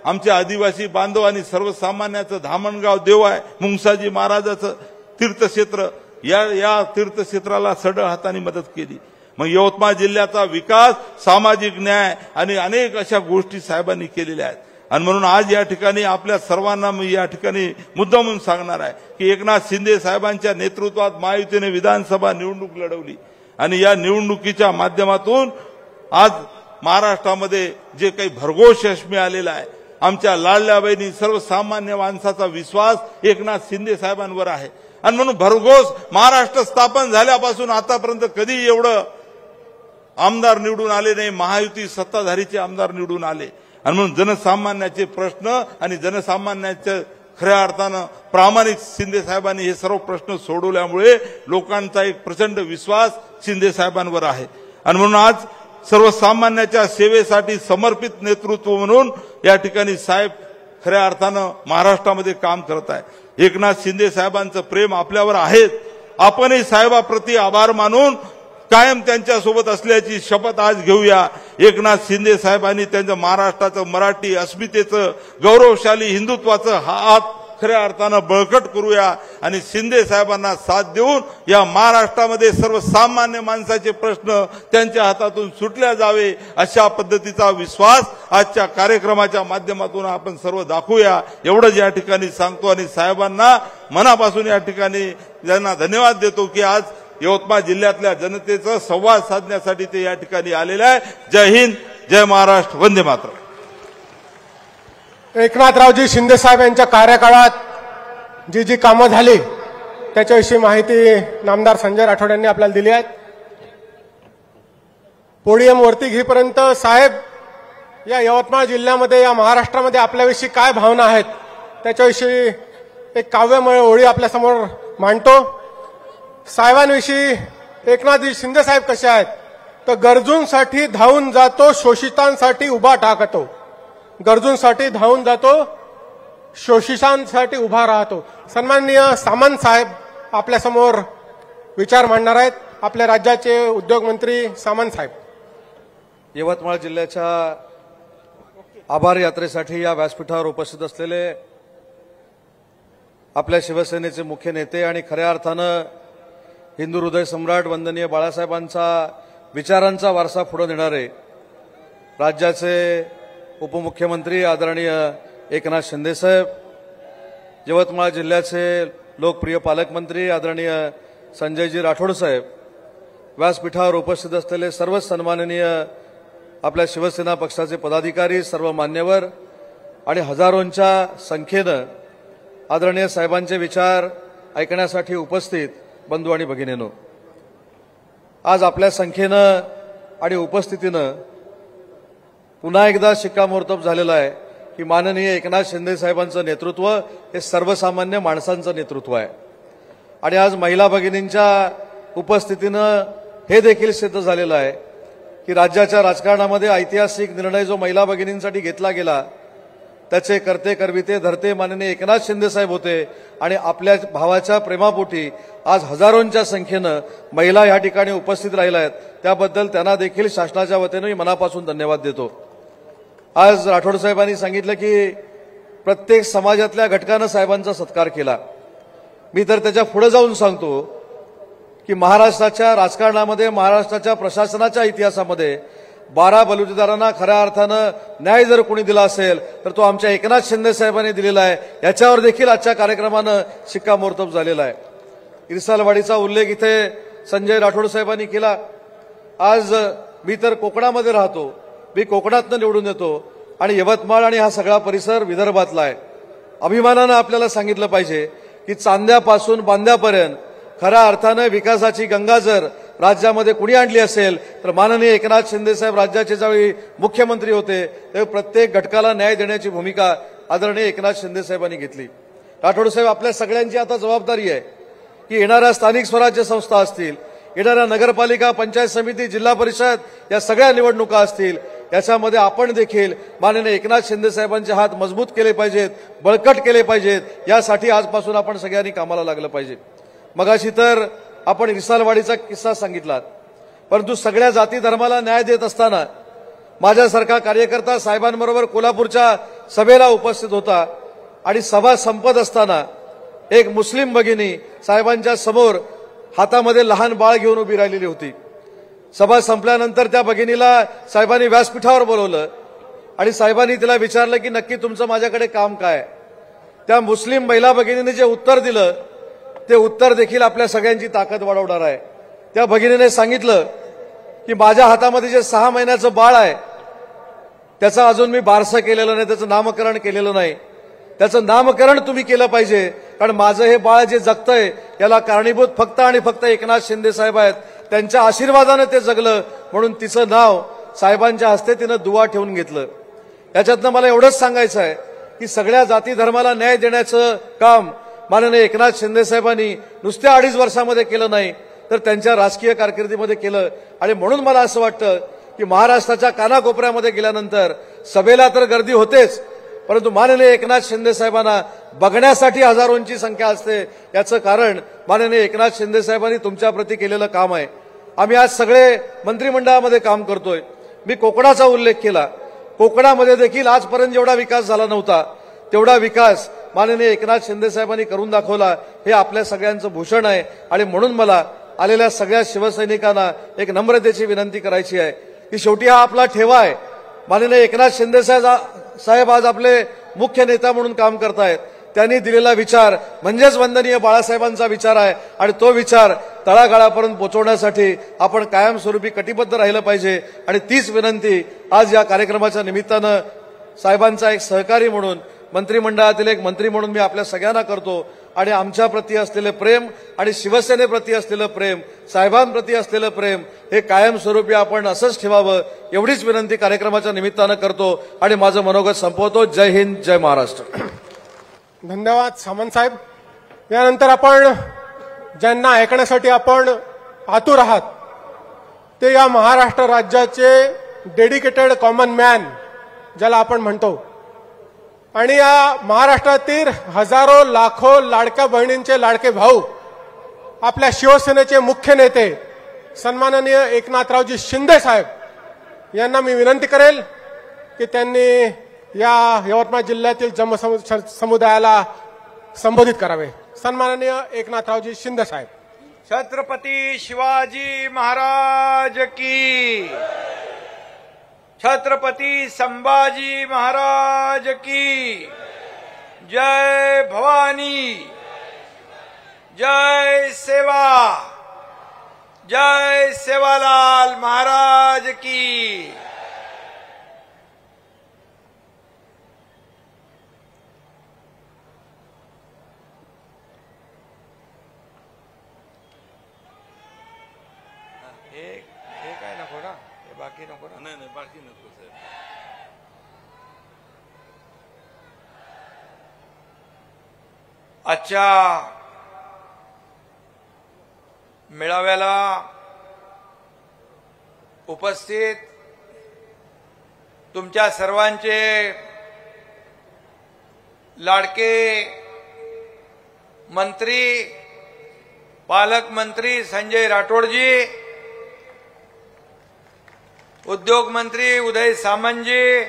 आमचे आदिवासी बांधव आणि सर्वसामान्याचं धामणगाव देव आहे, मुंगसाजी महाराजाचं तीर्थक्षेत्र, या तीर्थक्षेत्राला सढळ हाताने मदत केली। मग यवतमाळ जिल्ह्याचा विकास, सामाजिक न्याय आणि अनेक अशा गोष्टी साहेबांनी केलेल्या आहेत। आणि म्हणून आज या ठिकाणी आपल्या सर्वांना मी या ठिकाणी मुद्दा म्हणून सांगणार आहे की एकनाथ शिंदे साहेबांच्या नेतृत्वात महायुतीने विधानसभा निवडणूक लढवली आणि या निवडणुकीच्या माध्यमातून आज महाराष्ट्रामध्ये जे काही भरघोस यश मिळालेलं आहे, आमच्या लाडल्या बहिणी सर्वसामान्य माणसाचा विश्वास एकनाथ शिंदे साहेबांवर आहे आणि म्हणून भरघोस महाराष्ट्र स्थापन झाल्यापासून आतापर्यंत कधी एवढं आमदार निवडून आले नाही, महायुती सत्ताधारीचे आमदार निवडून आले आणि म्हणून जनसामान्याचे प्रश्न आणि जनसामान्याच्या खऱ्या अर्थानं प्रामाणिक शिंदे साहेबांनी हे सर्व प्रश्न सोडवल्यामुळे लोकांचा एक प्रचंड विश्वास शिंदे साहेबांवर आहे आणि म्हणून आज सर्वसामान्याच्या सेवेसाठी समर्पित नेतृत्व म्हणून या ठिकाणी साहेब खऱ्या अर्थानं महाराष्ट्रामध्ये काम करत आहे। एकनाथ शिंदे साहेबांचं प्रेम आपल्यावर आहेच, आपणही साहेबाप्रती आभार मानून कायम त्यांच्यासोबत असल्याची शपथ आज घेऊया। एकनाथ शिंदे साहेबांनी त्यांचं महाराष्ट्राचं मराठी अस्मितेचं गौरवशाली हिंदुत्वाचं हात खऱ्या अर्थानं बळकट करूया आणि शिंदे साहेबांना साथ देऊन या महाराष्ट्रामध्ये सर्वसामान्य माणसाचे प्रश्न त्यांच्या हातातून सुटल्या जावे अशा पद्धतीचा विश्वास आजच्या कार्यक्रमाच्या माध्यमातून आपण सर्व दाखवूया एवढंच या ठिकाणी सांगतो आणि साहेबांना मनापासून या ठिकाणी त्यांना धन्यवाद देतो की आज यवतमाळ जिल्ह्यातल्या जनतेचा संवाद साधण्यासाठी ते या ठिकाणी आलेले आहे। जय हिंद, जय महाराष्ट्र, वंदे मातरम। एकनाथरावजी शिंदे साहेब यांच्या कार्यकाळात जी कामं झाली त्याच्याविषयी माहिती नामदार संजय राठोड यांनी आपल्याला दिली आहे। पोडियम वरती घेईपर्यंत साहेब या यवतमाळ जिल्ह्यामध्ये या महाराष्ट्रामध्ये आपल्याविषयी काय भावना आहेत त्याच्याविषयी एक काव्यमय ओळी आपल्यासमोर मांडतो। साहेबांविषयी एकनाथजी शिंदे साहेब कसे आहेत तर गरजूंसाठी धावून जातो, शोषितांसाठी उभा ठाकतो। गरजूंसाठी धावून जातो, शोषितांसाठी उभा राहतो। सन्माननीय सामंत साहेब आपल्यासमोर विचार मांडणार आहेत। आपल्या राज्याचे उद्योग मंत्री सामंत साहेब। यवतमाळ जिल्ह्याच्या आभार यात्रेसाठी या व्यासपीठावर उपस्थित असलेले आपल्या शिवसेनेचे मुख्य नेते आणि खऱ्या अर्थानं हिंदू हृदय सम्राट वंदनीय बाळासाहेबांचा विचारांचा वारसा पुढे नेणारे राज्याचे उपमुख्यमंत्री आदरणीय एकनाथ शिंदे साहेब, यवतमाळ जिल्ह्याचे लोकप्रिय पालकमंत्री आदरणीय संजयजी राठोड साहेब, व्यासपीठावर उपस्थित असलेले सर्व सन्माननीय आपल्या शिवसेना पक्षाचे पदाधिकारी, सर्व मान्यवर आणि हजारोंच्या संख्येनं आदरणीय साहेबांचे विचार ऐकण्यासाठी उपस्थित बंधू आणि भगिनींनो, आज आपल्या संख्येनं आणि उपस्थितीनं पुन्हा एकदा शिक्कामोर्तब झालेला आहे की माननीय एकनाथ शिंदे साहेबांचं नेतृत्व हे सर्वसामान्य माणसांचं नेतृत्व आहे आणि आज महिला भगिनींच्या उपस्थितीनं हे देखील सिद्ध झालेलं आहे की राज्याच्या राजकारणामध्ये ऐतिहासिक निर्णय जो महिला भगिनींसाठी घेतला गेला त्याचे करते करविते धरते माननीय एकनाथ शिंदे साहेब होते आणि आपल्या भावाच्या प्रेमापोटी आज हजारोंच्या संख्येनं महिला या ठिकाणी उपस्थित राहिल्या आहेत, त्याबद्दल त्यांना देखील शासनाच्या वतीने मी मनापासून धन्यवाद देतो। आज राठोड साहेबांनी सांगितलं की प्रत्येक समाजातल्या घटकानं साहेबांचा सत्कार केला। मी तर त्याच्या पुढे जाऊन सांगतो की महाराष्ट्राच्या राजकारणामध्ये, महाराष्ट्राच्या प्रशासनाच्या इतिहासामध्ये 12 बलुतेदारांना खऱ्या अर्थानं न्याय जर कोणी दिला असेल तर तो आमच्या एकनाथ शिंदे साहेबांनी दिलेला आहे। याच्यावर देखील आजच्या कार्यक्रमानं शिक्कामोर्तब झालेला आहे। इरसालवाडीचा उल्लेख इथे संजय राठोड साहेबांनी केला। आज मी तर कोकणामध्ये राहतो, मी कोकणातनं निवडून येतो आणि यवतमाळ आणि हा सगळा परिसर विदर्भातला आहे। अभिमानानं आपल्याला सांगितलं पाहिजे की चांद्यापासून बांद्यापर्यंत खऱ्या अर्थानं विकासाची गंगा जर राज्यामध्ये कुणी आणली असेल तर माननीय एकनाथ शिंदे साहेब राज्याचे ज्यावेळी मुख्यमंत्री होते तेव्हा प्रत्येक घटकाला न्याय देण्याची भूमिका आदरणीय एकनाथ शिंदे साहेबांनी घेतली। राठोड साहेब, आपल्या सगळ्यांची आता जबाबदारी आहे की येणाऱ्या स्थानिक स्वराज्य संस्था असतील, येणाऱ्या नगरपालिका, पंचायत समिती, जिल्हा परिषद या सगळ्या निवडणुका असतील, याच्यामध्ये आपण देखील माननीय एकनाथ शिंदे साहेबांचे हात मजबूत केले पाहिजेत, बळकट केले पाहिजेत। यासाठी आजपासून आपण सगळ्यांनी कामाला लागलं पाहिजे। मगाशी तर आपण इरसालवाडीचा किस्सा सांगितलात, परंतु सगळ्या जाती धर्माला न्याय देत असताना माझ्यासारखा कार्यकर्ता साहेबांबरोबर कोल्हापूरच्या सभेला उपस्थित होता आणि सभा संपत असताना एक मुस्लिम भगिनी साहेबांच्या समोर हातामध्ये लहान बाळ घेऊन उभी राहिलेली होती। सभा संपल्यानंतर त्या भगिनीला साहेबांनी व्यासपीठावर बोलवलं आणि साहेबांनी तिला विचारलं की नक्की तुमचं माझ्याकडे काम काय. त्या मुस्लिम महिला भगिनीने जे उत्तर दिलं ते उत्तर देखील आपल्या सगळ्यांची ताकद वाढवणार आहे. त्या भगिनीने सांगितलं की माझ्या हातामध्ये जे 6 महिन्याचं बाळ आहे त्याचं अजून मी बारसं केलेलं नाही, त्याचं नामकरण केलेलं नाही. त्याचं नामकरण तुम्ही केलं पाहिजे, कारण माझं हे बाळ जे जगतंय याला कारणीभूत फक्त आणि फक्त एकनाथ शिंदे साहेब आहेत. त्यांच्या आशीर्वादाने ते जगलं, म्हणून तिचं नाव साहेबांच्या हस्ते तिनं दुवा ठेवून घेतलं. याच्यातनं मला एवढंच सांगायचं आहे की सगळ्या जाती धर्माला न्याय देण्याचं काम माननीय एकनाथ शिंदे साहेबांनी नुसत्या 2.5 वर्षामध्ये केलं नाही तर त्यांच्या राजकीय कारकिर्दीमध्ये केलं. आणि म्हणून मला असं वाटतं की महाराष्ट्राच्या कानाकोपऱ्यामध्ये गेल्यानंतर सभेला तर गर्दी होतेच, परंतु माननीय एकनाथ शिंदे साहेबांना बघण्यासाठी हजारोंची संख्या असते. याचं कारण माननीय एकनाथ शिंदे साहेबांनी तुमच्याप्रती केलेलं काम आहे. आम्ही आज सगळे मंत्रिमंडळामध्ये काम करतोय. मी कोकणाचा उल्लेख केला. कोकणामध्ये देखील आजपर्यंत जेवढा विकास झाला नव्हता तेवढा विकास माननीय एकनाथ शिंदे साहेबांनी करून दाखवला. हे आपल्या सगळ्यांचं भूषण आहे. आणि म्हणून मला आलेल्या सगळ्या शिवसैनिकांना एक नम्रतेची विनंती करायची आहे की शेवटी हा आपला ठेवा आहे. माननीय एकनाथ शिंदे साहेब आज आपले मुख्य नेता म्हणून काम करतायत. त्यांनी दिलेला विचार म्हणजेच वंदनीय बाळासाहेबांचा विचार आहे आणि तो विचार तळागाळापर्यंत पोहोचवण्यासाठी आपण कायमस्वरूपी कटिबद्ध राहिलं पाहिजे. आणि तीच विनंती आज या कार्यक्रमाच्या निमित्तानं साहेबांचा एक सहकारी म्हणून, मंत्रिमंडळातील एक मंत्री म्हणून मी आपल्या सगळ्यांना करतो. आणि आमच्याप्रती असलेले प्रेम आणि शिवसेनेप्रती असलेलं प्रेम, साहेबांप्रती असलेलं प्रेम हे कायमस्वरूपी आपण असंच ठेवावं एवढीच विनंती कार्यक्रमाच्या निमित्तानं करतो आणि माझं मनोगत संपवतो. जय हिंद, जय महाराष्ट्र. धन्यवाद सामंत साहेब. यानंतर आपण ज्यांना ऐकण्यासाठी आपण आतुर आहात ते या महाराष्ट्र राज्याचे डेडिकेटेड कॉमन मॅन ज्याला आपण म्हणतो, आणि या महाराष्ट्रातील हजारो लाखो लाडक्या बहिणींचे लाडके भाऊ, आपल्या शिवसेनेचे मुख्य नेते सन्माननीय एकनाथरावजी शिंदे साहेब यांना मी विनंती करेल की त्यांनी या यवतमाळ जिल्ह्यातील समुदायाला संबोधित करावे. सन्माननीय एकनाथरावजी शिंदे साहेब. छत्रपती शिवाजी महाराज की, छत्रपती संभाजी महाराज की, जय भवानी, जय सेवा, जय सेवालाल महाराज की. हे काय नको ना, हे बाकी नको ना. नाही बाकी नको साहेब. आजच्या मेळाव्याला उपस्थित तुमच्या सर्वांचे लाडके मंत्री, पालकमंत्री संजय राठोडजी, उद्योग मंत्री उदय सामंतजी,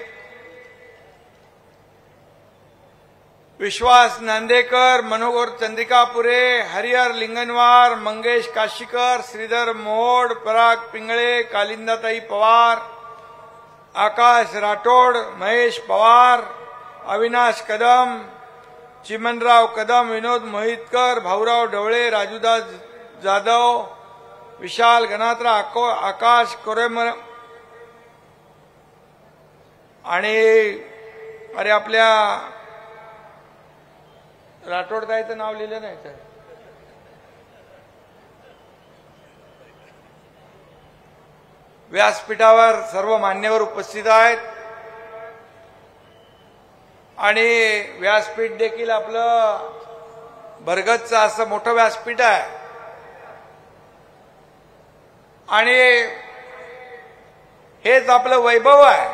विश्वास नांदेकर, मनोहर चंद्रिकापुरे, हरिहर लिंगनवार, मंगेश काशीकर, श्रीधर मोहोड, पराग पिंगळे, कालिंदाताई पवार, आकाश राठोड, महेश पवार, अविनाश कदम, चिमनराव कदम, विनोद मोहितकर, भाऊराव ढवळे, राजूदास जाधव, विशाल गणात्रा, आकाश कोरेमर आणि अरे आपल्या राठोड ताईचं नाव लिहिलं नाही तर व्यासपीठावर सर्व मान्यवर उपस्थित आहेत. आणि व्यासपीठ देखील आपलं भरगतचं असं मोठं व्यासपीठ आहे. आणि हेच आपलं वैभव आहे.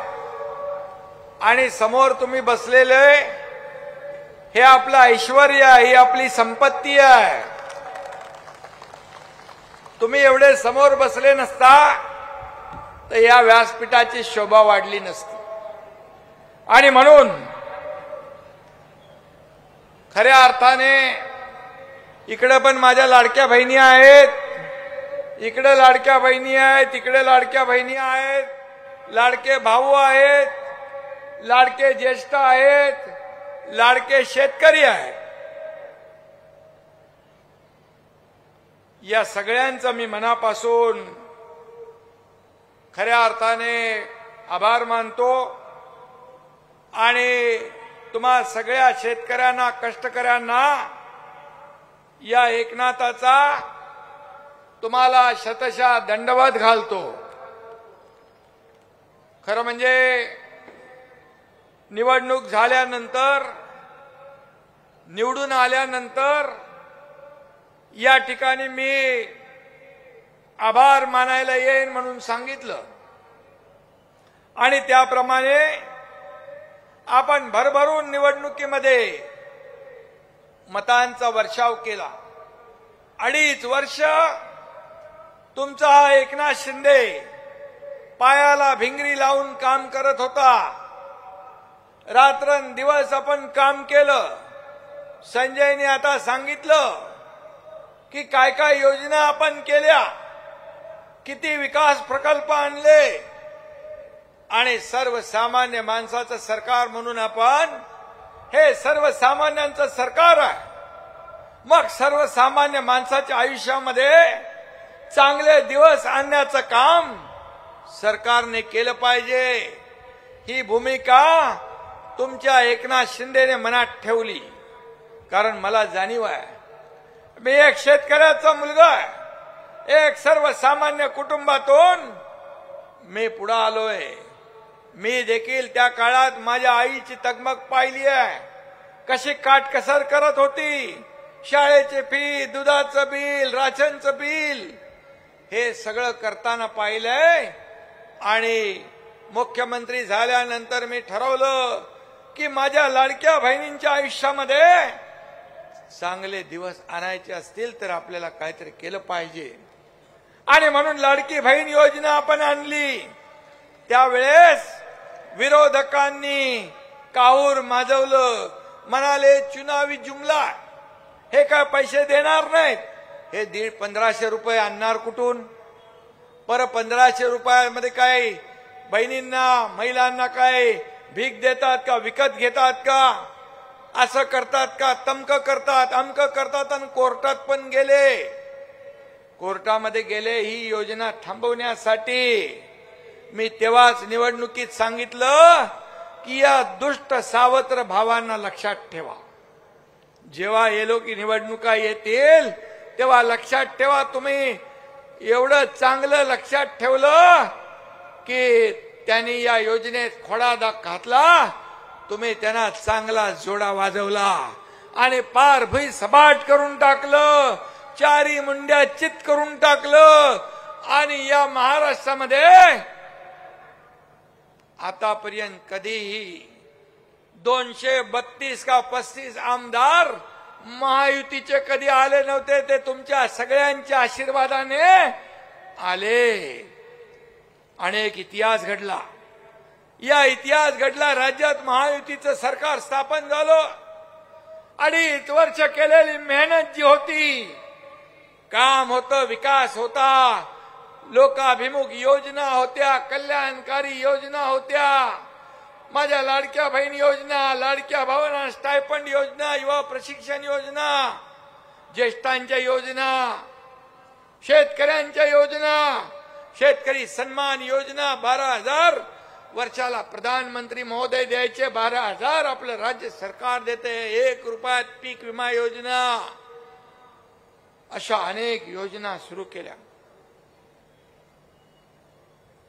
आणि समोर तुम्ही बसलेले हे आपलं ऐश्वर्य आहे, ही आपली संपत्ती आहे. तुम्ही एवढे समोर बसले नसता तर या व्यासपीठाची शोभा वाढली नसती. आणि म्हणून खऱ्या अर्थाने इकडे पण माझ्या लाडक्या बहिणी आहेत, इकडे लाडक्या बहिणी आहेत, इकडे लाडक्या बहिणी आहेत, लाडके भाऊ आहेत. लाडके ज्येष्ठ आहेत, लाडके शेतकरी आहेत, या सगळ्यांचं मी मनापासून खऱ्या अर्थाने आभार मानतो आणि तुम्हा सगळ्या शेतकऱ्यांना, कष्टकऱ्यांना या एकनाथाचा तुम्हाला शतशः दंडवत घालतो. खरं म्हणजे निवडणूक झाल्यानंतर, निवडून आल्यानंतर या ठिकाणी मी आभार मानायला येईन म्हणून सांगितलं आणि त्याप्रमाणे आपण भरभरून निवडणुकीमध्ये मतांचा वर्षाव केला. 2.5 वर्ष तुमचा हा एकनाथ शिंदे पायाला भिंगरी लावून काम करत होता. रात्रंदिवस आपण काम केलं. संजयने आता सांगितलं की काय काय योजना आपण केल्या, किती विकास प्रकल्प आणले आणि सर्वसामान्य माणसाचं सरकार म्हणून आपण हे सर्वसामान्यांचं सरकार आहे. मग सर्वसामान्य माणसाच्या आयुष्यामध्ये चांगले दिवस आणण्याचं काम सरकारने केलं पाहिजे. ही भूमिका तुमच्या एकनाथ शिंदेने मनात ठेवली. कारण मला जाणीव आहे, मी एक शेतकऱ्याचा मुलगा आहे, एक सर्वसामान्य कुटुंबातून मी पुढे आलोय. मी देखील त्या काळात माझ्या आईची तगमग पाहिली आहे, कशी काटकसर करत होती. शाळेचे फी, दुधाचं बिल, राशनचं बिल हे सगळं करताना पाहिलंय. आणि मुख्यमंत्री झाल्यानंतर मी ठरवलं की माझ्या लाडक्या बहिणींच्या आयुष्यामध्ये चांगले दिवस आणायचे असतील तर आपल्याला काहीतरी केलं पाहिजे. आणि म्हणून लाडकी बहीण योजना आपण आणली. त्यावेळेस विरोधकांनी काहूर माजवलं, म्हणाले चुनावी जुमला, हे काय पैसे देणार नाहीत, हे 1500 रुपये आणणार कुठून? पर 1500 रुपयामध्ये काय बहिणींना, महिलांना काय भीक देतात का, विकत घेतात का, असं करतात का, तमकं करतात, अमकं करतात. आणि कोर्टात पण गेले, कोर्टामध्ये गेले ही योजना थांबवण्यासाठी. मी तेव्हाच निवडणुकीत सांगितलं की या दुष्ट सावत्र भावांना लक्षात ठेवा. जेव्हा हे लोक निवडणुका येतील तेव्हा लक्षात ठेवा. तुम्ही एवढं चांगलं लक्षात ठेवलं की त्यांनी या योजनेत खोडा घातला, तुम्ही त्यांना चांगला जोडा वाजवला आणि पार भुई सपाट करून टाकलं, चारी मुंड्या चित करून टाकलं. आणि या महाराष्ट्रामध्ये आतापर्यंत कधीही 232 का 35 आमदार महायुतीचे कधी आले नव्हते. ते तुमच्या सगळ्यांच्या आशीर्वादाने आले. अनेक इतिहास घडला. या इतिहास घडला. राज्यात महायुतीचं सरकार स्थापन झालं. 2.5 वर्ष केलेली मेहनत जी होती, काम होतं, विकास होता, लोकाभिमुख योजना होत्या, कल्याणकारी योजना होत्या, माझ्या लाडक्या बहीण योजना, लाडक्या भावांना स्टायफंड योजना, युवा प्रशिक्षण योजना, ज्येष्ठांच्या योजना, शेतकऱ्यांच्या योजना, शेतकरी सन्मान योजना, 12,000 वर्षाला प्रधानमंत्री महोदय द्यायचे, 12,000 आपलं राज्य सरकार देते, 1 रुपयात पीक विमा योजना, अशा अनेक योजना सुरू केल्या.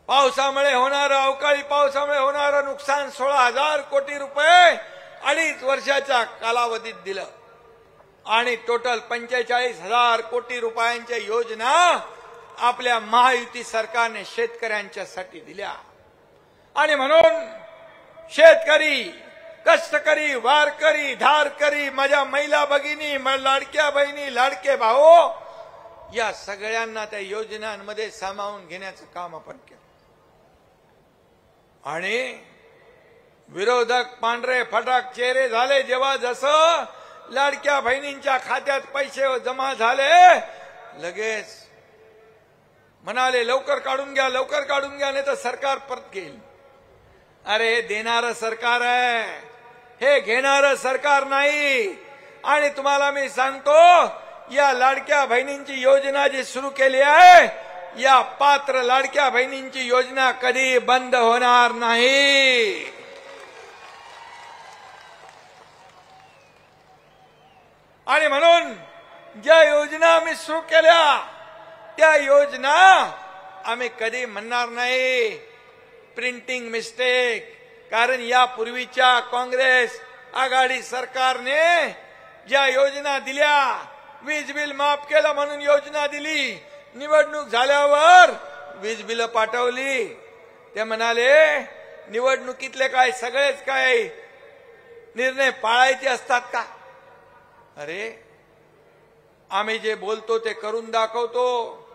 पावसामुळे होणारं, अवकाळी पावसामुळे होणारं नुकसान 16,000 कोटी रुपये 2.5 वर्षाच्या कालावधीत दिलं. आणि टोटल 45,000 कोटी रुपयांच्या योजना आपल्या महायुती सरकारने शेतकऱ्यांच्यासाठी दिल्या. आणि म्हणून शेतकरी, कष्टकरी, वारकरी, धारकरी, माझ्या महिला भगिनी, लाडक्या बहिणी, लाडके भाऊ, या सगळ्यांना त्या योजनांमध्ये सामावून घेण्याचं काम आपण केलं. आणि विरोधक पांढरे फटाक चेहरे झाले जेव्हा जसं लाडक्या बहिणींच्या खात्यात पैसे जमा झाले, लगेच म्हणाले लवकर काढून घ्या, लवकर काढून घ्या, नाही तर सरकार परत घेईल. अरे हे देणारं सरकार आहे, हे घेणारं सरकार नाही. आणि तुम्हाला मी सांगतो, या लाडक्या बहिणींची योजना जी सुरू केली आहे, या पात्र लाडक्या बहिणींची योजना कधी बंद होणार नाही. आणि म्हणून ज्या योजना आम्ही सुरू केल्या, त्या योजना आम्ही कधी म्हणणार नाही प्रिंटिंग मिस्टेक. कारण यापूर्वीच्या काँग्रेस आघाडी सरकारने ज्या योजना दिल्या, वीज बिल माफ केलं म्हणून योजना दिली, निवडणूक झाल्यावर वीज बिल पाठवली. ते म्हणाले निवडणुकीतले काय सगळेच काय निर्णय पाळायचे असतात का? अरे आम्ही जे बोलतो ते करून दाखवतो.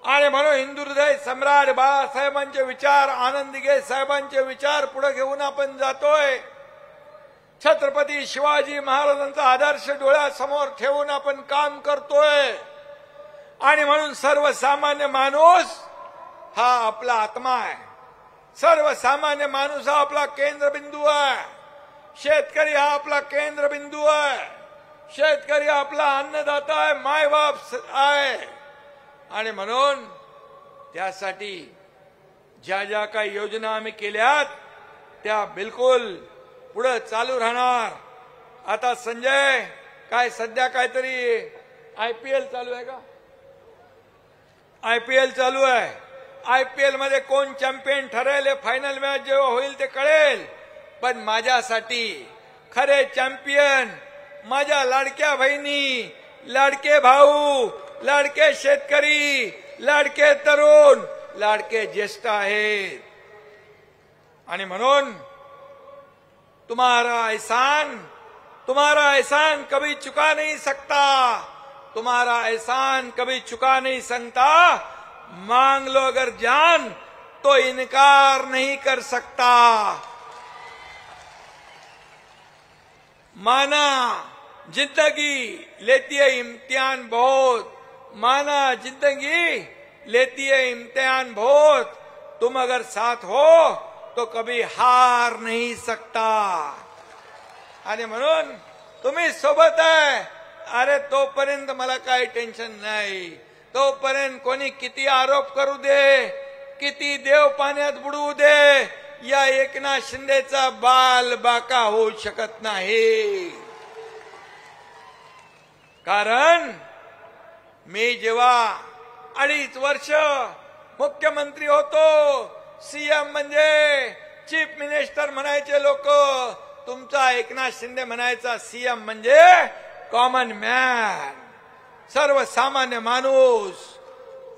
आणि म्हणून हिंदू हृदय सम्राट बाळासाहेबांचे विचार, आनंद दिघे साहेबांचे विचार पुढे घेऊन आपण जातोय. छत्रपती शिवाजी महाराजांचा आदर्श डोळ्यासमोर ठेवून आपण काम करतोय. आणि म्हणून सर्वसामान्य माणूस हा आपला आत्मा आहे, सर्वसामान्य माणूस हा आपला केंद्रबिंदू आहे. शेतकरी हा आपला केंद्रबिंदू आहे. शेतकरी आपला अन्नदाता आहे, मायबाप आहे. आणि म्हणून त्यासाठी ज्या ज्या काही योजना आम्ही केल्यात त्या बिलकुल पुढे चालू राहणार. आता संजय काय सध्या काहीतरी आयपीएल चालू आहे का? आयपीएल चालू आहे. आयपीएल मध्ये कोण चॅम्पियन ठरेल हे फायनल मॅच जेव्हा होईल ते कळेल. पण माझ्यासाठी खरे चॅम्पियन माझ्या लाडक्या बहिणी, लाडके भाऊ, लाडके शेतकरी, लाडके तरुण, लाडके ज्येष्ठ आहेत. आणि म्हणून तुम्हारा एहसान कभी चुका नहीं सकता, तुम्हारा एहसान कभी चुका नहीं सकता. मांग लो अगर जान तो इनकार नहीं कर सकता. माना जिंदगी लेती है इम्तिहान बहुत, माना जिंदगी लेती है इम्तिहान बहुत. तुम अगर साथ हो तो कभी हार नहीं सकता. आणि म्हणून तुम्ही सोबत आहे. अरे तोपर्यंत मला काही टेन्शन नाही. तोपर्यंत कोणी किती आरोप करू दे, किती देव पाण्यात बुडवू दे, या एकनाथ शिंदेचा बाल बाका होऊ शकत नाही. कारण मी जेव्हा 2.5 वर्ष मुख्यमंत्री होतो, सीएम म्हणजे चीफ मिनिस्टर म्हणायचे लोक, तुमचा एकनाथ शिंदे म्हणायचा सीएम म्हणजे कॉमन मॅन, सर्वसामान्य माणूस.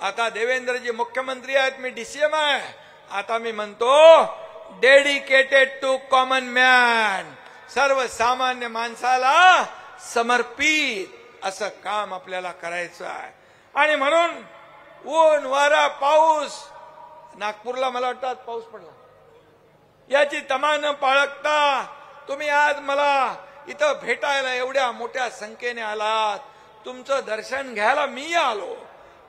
आता देवेंद्रजी मुख्यमंत्री आहेत, मी डीसीएम आहे. आता मी म्हणतो डेडिकेटेड टू कॉमन मॅन, सर्वसामान्य माणसाला समर्पित असं काम आपल्याला करायचं आहे. आणि म्हणून ऊन वारा पाऊस, नागपूरला मला वाटतं आज पाऊस पडला, याची तमा न बाळगता तुम्ही आज मला इथं भेटायला एवढ्या मोठ्या संख्येने आलात. तुमचं दर्शन घ्यायला मी आलो.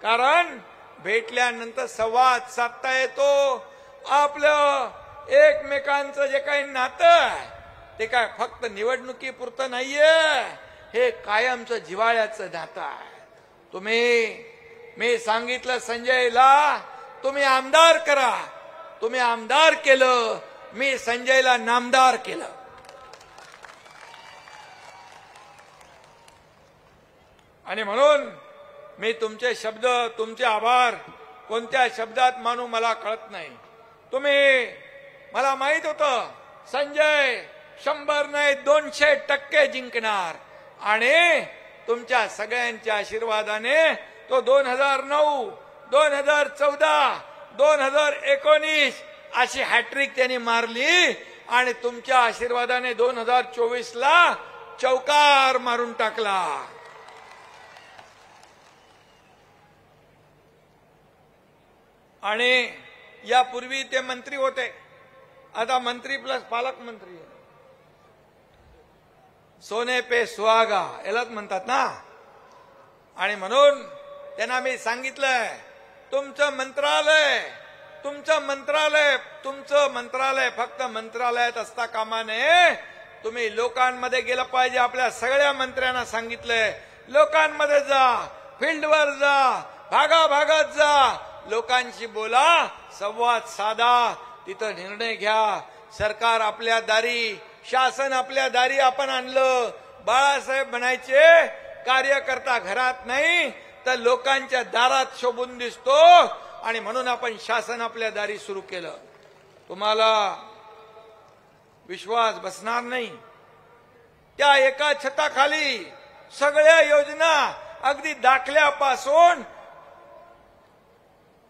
कारण भेटल्यानंतर संवाद साधता येतो. आपलं एकमेकांचं जे काही नातं आहे ते काय फक्त निवडणुकीपुरतं नाहीये, हे कायमचं जिव्हाळ्याचं नातं आहे. मी सांगितलं संजयला तुम्ही आमदार करा, तुम्ही आमदार केलं, मी संजयला नामदार केलं. आणि म्हणून मी तुमचे शब्द, तुमचे आभार कोणत्या शब्दात मानू मला कळत नाही. मला माहित होतं संजय 100 नाही 200% जिंकणार. आणि तुमच्या सगळ्यांच्या आशीर्वादाने तो 2009, 2014, 2019 अशी हॅट्रिक त्यांनी मारली. आणि तुमच्या आशीर्वादाने 2024ला चौकार मारून टाकला. आणि यापूर्वी ते मंत्री होते, आता मंत्री प्लस पालकमंत्री. सोने पे सुहागा यालाच म्हणतात ना. आणि म्हणून त्यांना मी सांगितलंय तुमचं मंत्रालय तुमचं मंत्रालय फक्त मंत्रालयात असता कामा नये. तुम्ही लोकांमध्ये गेलं पाहिजे. आपल्या सगळ्या मंत्र्यांना सांगितलंय, लोकांमध्ये जा, फील्डवर जा, भागाभागात जा, लोकांशी बोला, संवाद साधा, तिथं निर्णय घ्या. सरकार आपल्या दारी, शासन आपल्या दारी आपण आणलं. बाळासाहेब म्हणायचे, कार्यकर्ता घरात नाही तर लोकांच्या दारात शोभून दिसतो, आणि म्हणून आपण शासन आपल्या दारी सुरू केलं. तुम्हाला विश्वास बसणार नाही. त्या एका छताखाली सगळ्या योजना, अगदी दाखल्यापासून,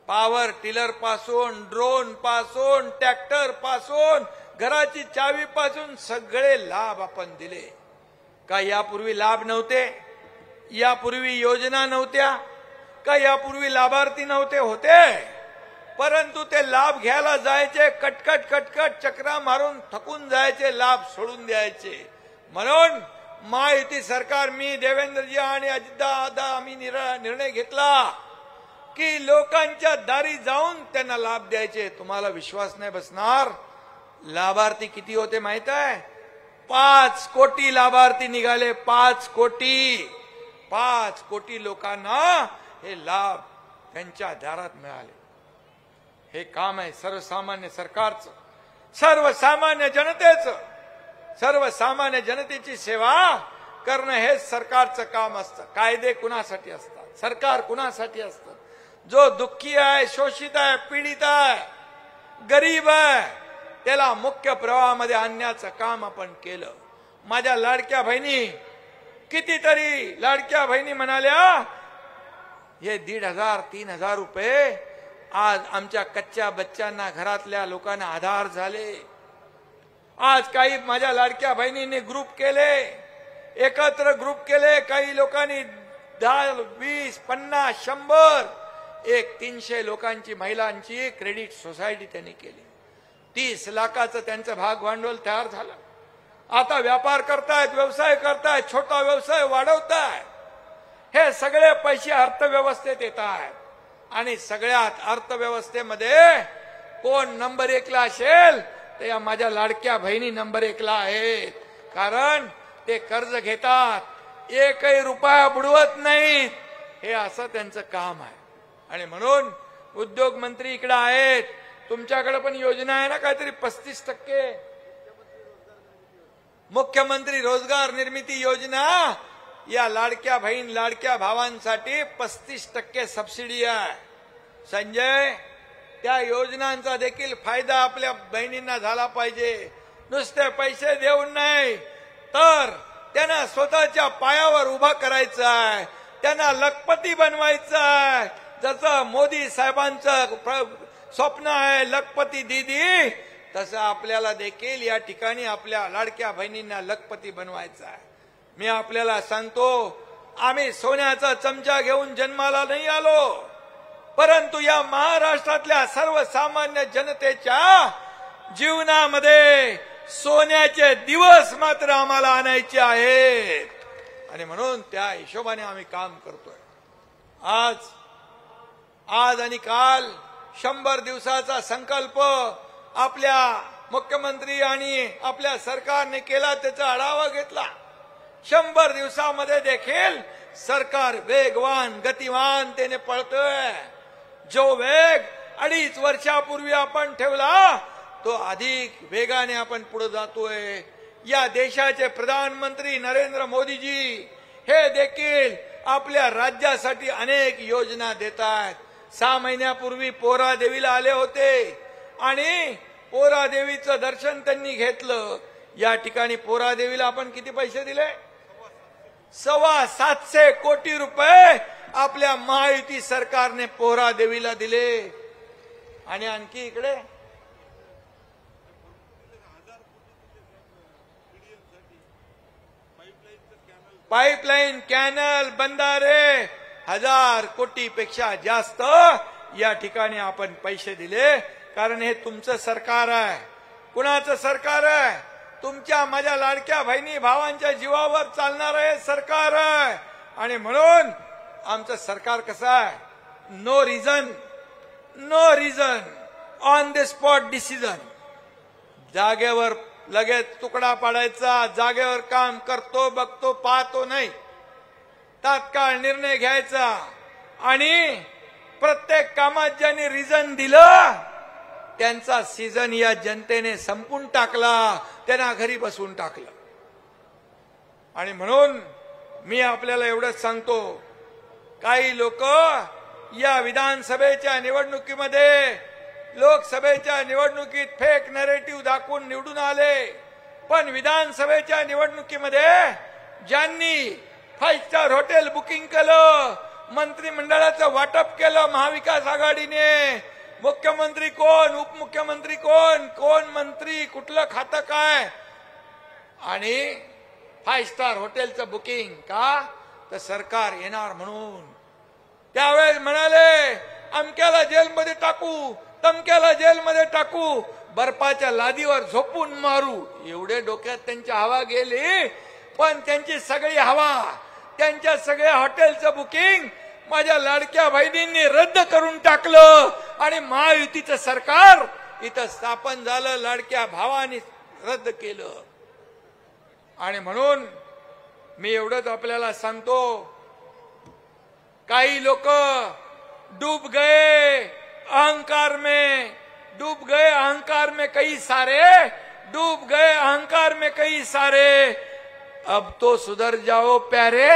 पॉवर टिलर पासून, ड्रोन पासून, ट्रॅक्टर पासून, घराची चावी पासून सगळे लाभ आपण दिले. का यापूर्वी लाभ नव्हते? यापूर्वी योजना नव्हत्या का? यापूर्वी लाभार्थी नव्हते? होते. परंतु ते लाभ घ्यायला जायचे, कटकट चक्रा मारून थकून जायचे, लाभ सोडून द्यायचे. म्हणून महायुती सरकार, मी, देवेंद्रजी आणि अजितदादा आम्ही निर्णय घेतला की लोकांच्या दारी जाऊन त्यांना लाभ द्यायचे. तुम्हाला विश्वास नाही बसणार. लाभार्थी किती होते माहित आहे? 5 कोटी लाभार्थी निघाले. 5 कोटी लोकांना हे लाभ त्यांच्या दारात मिळाले. हे काम आहे सर्वसामान्य सरकारचं, सर्वसामान्य जनतेचं. सर्वसामान्य जनतेची सेवा करणं हे सरकारचं काम असतं. कायदे कुणासाठी असतात? सरकार कुणासाठी असतं? जो दुःखी आहे, शोषित आहे, पीडित आहे, गरीब आहे, त्याला मुख्य प्रवाहामध्ये आणण्याचं काम आपण केलं. माझ्या लाडक्या बहिणी, कितीतरी लाडक्या बहिणी म्हणाल्या, हे 1,500-3,000 रुपये आज आमच्या कच्च्या बच्चांना, घरातल्या लोकांना आधार झाले. आज काही माझ्या लाडक्या बहिणींनी ग्रुप केले, एकत्र ग्रुप केले. काही लोकांनी 10, 20, 50, 100, 300 लोकांची, महिलांची क्रेडिट सोसायटी त्यांनी केली. 30 लाखाचं त्यांचं भाग भांडवल तयार झालं. आता व्यापार करतायत, व्यवसाय करतायत, छोटा व्यवसाय वाढवतायत. हे सगळे पैसे अर्थव्यवस्थेत येत आहेत. आणि सगळ्यात अर्थव्यवस्थेमध्ये कोण नंबर 1ला असेल तर या माझ्या लाडक्या बहिणी नंबर 1ला आहेत. कारण ते कर्ज घेतात, एकही रुपया बुडवत नाहीत. हे असं त्यांचं काम आहे. आणि म्हणून उद्योग मंत्री इकडे आहेत. तुमच्याकडे पण योजना आहे ना काहीतरी 35%? मुख्यमंत्री रोजगार निर्मिती योजना, या लाडक्या बहीण लाडक्या भावांसाठी 35% सबसिडी आहे. संजय, त्या योजनांचा देखील फायदा आपल्या बहिणींना झाला पाहिजे. नुसते पैसे देऊन नाही, तर त्यांना स्वतःच्या पायावर उभा करायचं आहे, त्यांना लखपती बनवायचं आहे. जसं मोदी साहेबांचं स्वप्न आहे लखपती दीदी, तसं आपल्याला देखील या ठिकाणी आपल्या लाडक्या बहिणींना लखपती बनवायचं आहे. मी आपल्याला सांगतो, आम्ही सोन्याचा चमचा घेऊन जन्माला नाही आलो, परंतु या महाराष्ट्रातल्या सर्वसामान्य जनतेच्या जीवनामध्ये सोन्याचे दिवस मात्र आम्हाला आणायचे आहेत. आणि म्हणून त्या हिशोबाने आम्ही काम करतोय. आज आणि काल 100 दिवसाचा संकल्प आपल्या मुख्यमंत्री आणि आपल्या सरकारने केला, त्याचा आढावा घेतला. 100 दिवसामध्ये देखील सरकार वेगवान, गतिमानतेने पळतोय. जो वेग 2.5 वर्षापूर्वी आपण ठेवला, तो अधिक वेगाने आपण पुढे जातोय. या देशाचे प्रधानमंत्री नरेंद्र मोदीजी हे देखील आपल्या राज्यासाठी अनेक योजना देत आहेत. 6 महिन्यापूर्वी पोरादेवीला आले होते आणि पोरादेवीचं दर्शन त्यांनी घेतलं. या ठिकाणी पोरादेवीला आपण किती पैसे दिले? 725 कोटी रुपये आपल्या महायुती सरकारने पोरादेवीला दिले. आणि आणखी इकडे पाईपलाईन, कॅनल, बंधारे 1000 कोटीपेक्षा जास्त या ठिकाणी आपण पैसे दिले. कारण हे तुमचं सरकार आहे. कुणाचं सरकार आहे? तुमच्या माझ्या लाडक्या बहिणी भावांच्या जीवावर चालणारं हे सरकार आहे. आणि म्हणून आमचं सरकार कसं आहे? No reason on the spot decision, जागेवर लगेच तुकडा पाडायचा, जागेवर काम करतो बघतो पाहतो नाही, तात्काळ निर्णय घ्यायचा आणि प्रत्येक कामात ज्यांनी रिझन दिलं त्यांचा सीझन या जनतेने संपून टाकला, त्यांना घरी बसवून टाकलं. आणि म्हणून मी आपल्याला एवढंच सांगतो, काही लोक या विधानसभेच्या निवडणुकीमध्ये, लोकसभेच्या निवडणुकीत फेक नरेटिव्ह दाखवून निवडून आले, पण विधानसभेच्या निवडणुकीमध्ये ज्यांनी 5 स्टार हॉटेल बुकिंग केलं, मंत्रिमंडळाचं वाटप केलं महाविकास आघाडीने, मुख्यमंत्री कोण, उपमुख्यमंत्री कोण, कोण मंत्री, कुठलं खातं काय, आणि 5 स्टार हॉटेलचं बुकिंग का, तर सरकार येणार म्हणून. त्यावेळेस म्हणाले अमक्याला जेलमध्ये टाकू, तमक्याला जेलमध्ये टाकू, बर्फाच्या लादीवर झोपून मारू, एवढे डोक्यात त्यांची हवा गेली. पण त्यांची सगळी हवा, त्यांच्या सगळ्या हॉटेलचं बुकिंग माझ्या लाडक्या बहिणींनी रद्द करून टाकलं आणि महायुतीचं सरकार इथं स्थापन झालं, लाडक्या भावानी रद्द केलं. आणि म्हणून मी एवढंच आपल्याला सांगतो, काही लोक डूब गए अहंकार में, डूब गए अहंकार में कई सारे, डूब गए अहंकार में कई सारे, अब तो सुधर जाओ प्यारे.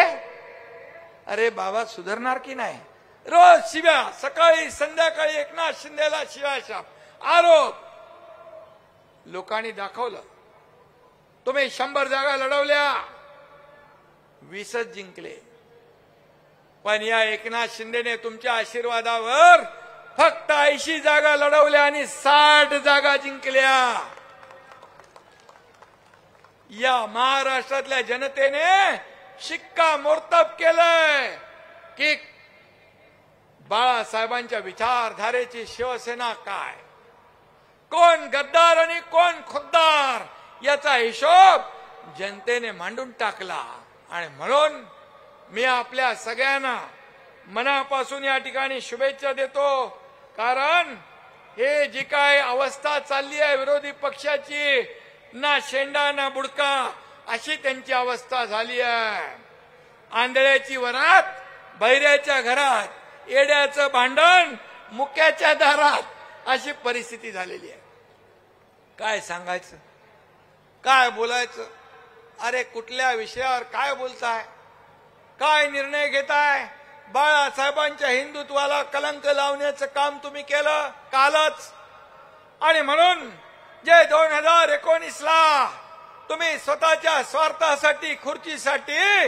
अरे बाबा सुधारणार की नाही? रोज शिव्या, सकाळी संध्याकाळी एकनाथ शिंदेला शिव्याशाप, आरोप. लोकांनी दाखवलं, तुम्ही 100 जागा लढवल्या, 20च जिंकले. पण या एकनाथ शिंदेने तुमच्या आशीर्वादावर फक्त 80 जागा लढवल्या आणि 60 जागा जिंकल्या. या महाराष्ट्रातल्या जनतेने शिक्कामोर्तब केलंय की बाळासाहेबांच्या विचारधारेची शिवसेना काय, कोण गद्दार आणि कोण खुद्दार, याचा हिशोब जनतेने मांडून टाकला. आणि म्हणून मी आपल्या सगळ्यांना मनापासून या ठिकाणी शुभेच्छा देतो. कारण हे जी काय अवस्था चालली आहे विरोधी पक्षाची, ना शेंडा ना बुडका अशी त्यांची अवस्था झाली आहे. आंधळ्याची वरात बहिऱ्याच्या घरात, येड्याचं भांडण मुक्याच्या दारात, अशी परिस्थिती झालेली आहे. काय सांगायचं, काय बोलायचं? अरे कुठल्या विषयावर काय बोलताय, काय निर्णय घेताय? बाळासाहेबांच्या हिंदुत्वाला कलंक लावण्याचं काम तुम्ही केलं कालच. आणि म्हणून जे 2019ला तुम्ही स्वतःच्या स्वार्थासाठी, खुर्चीसाठी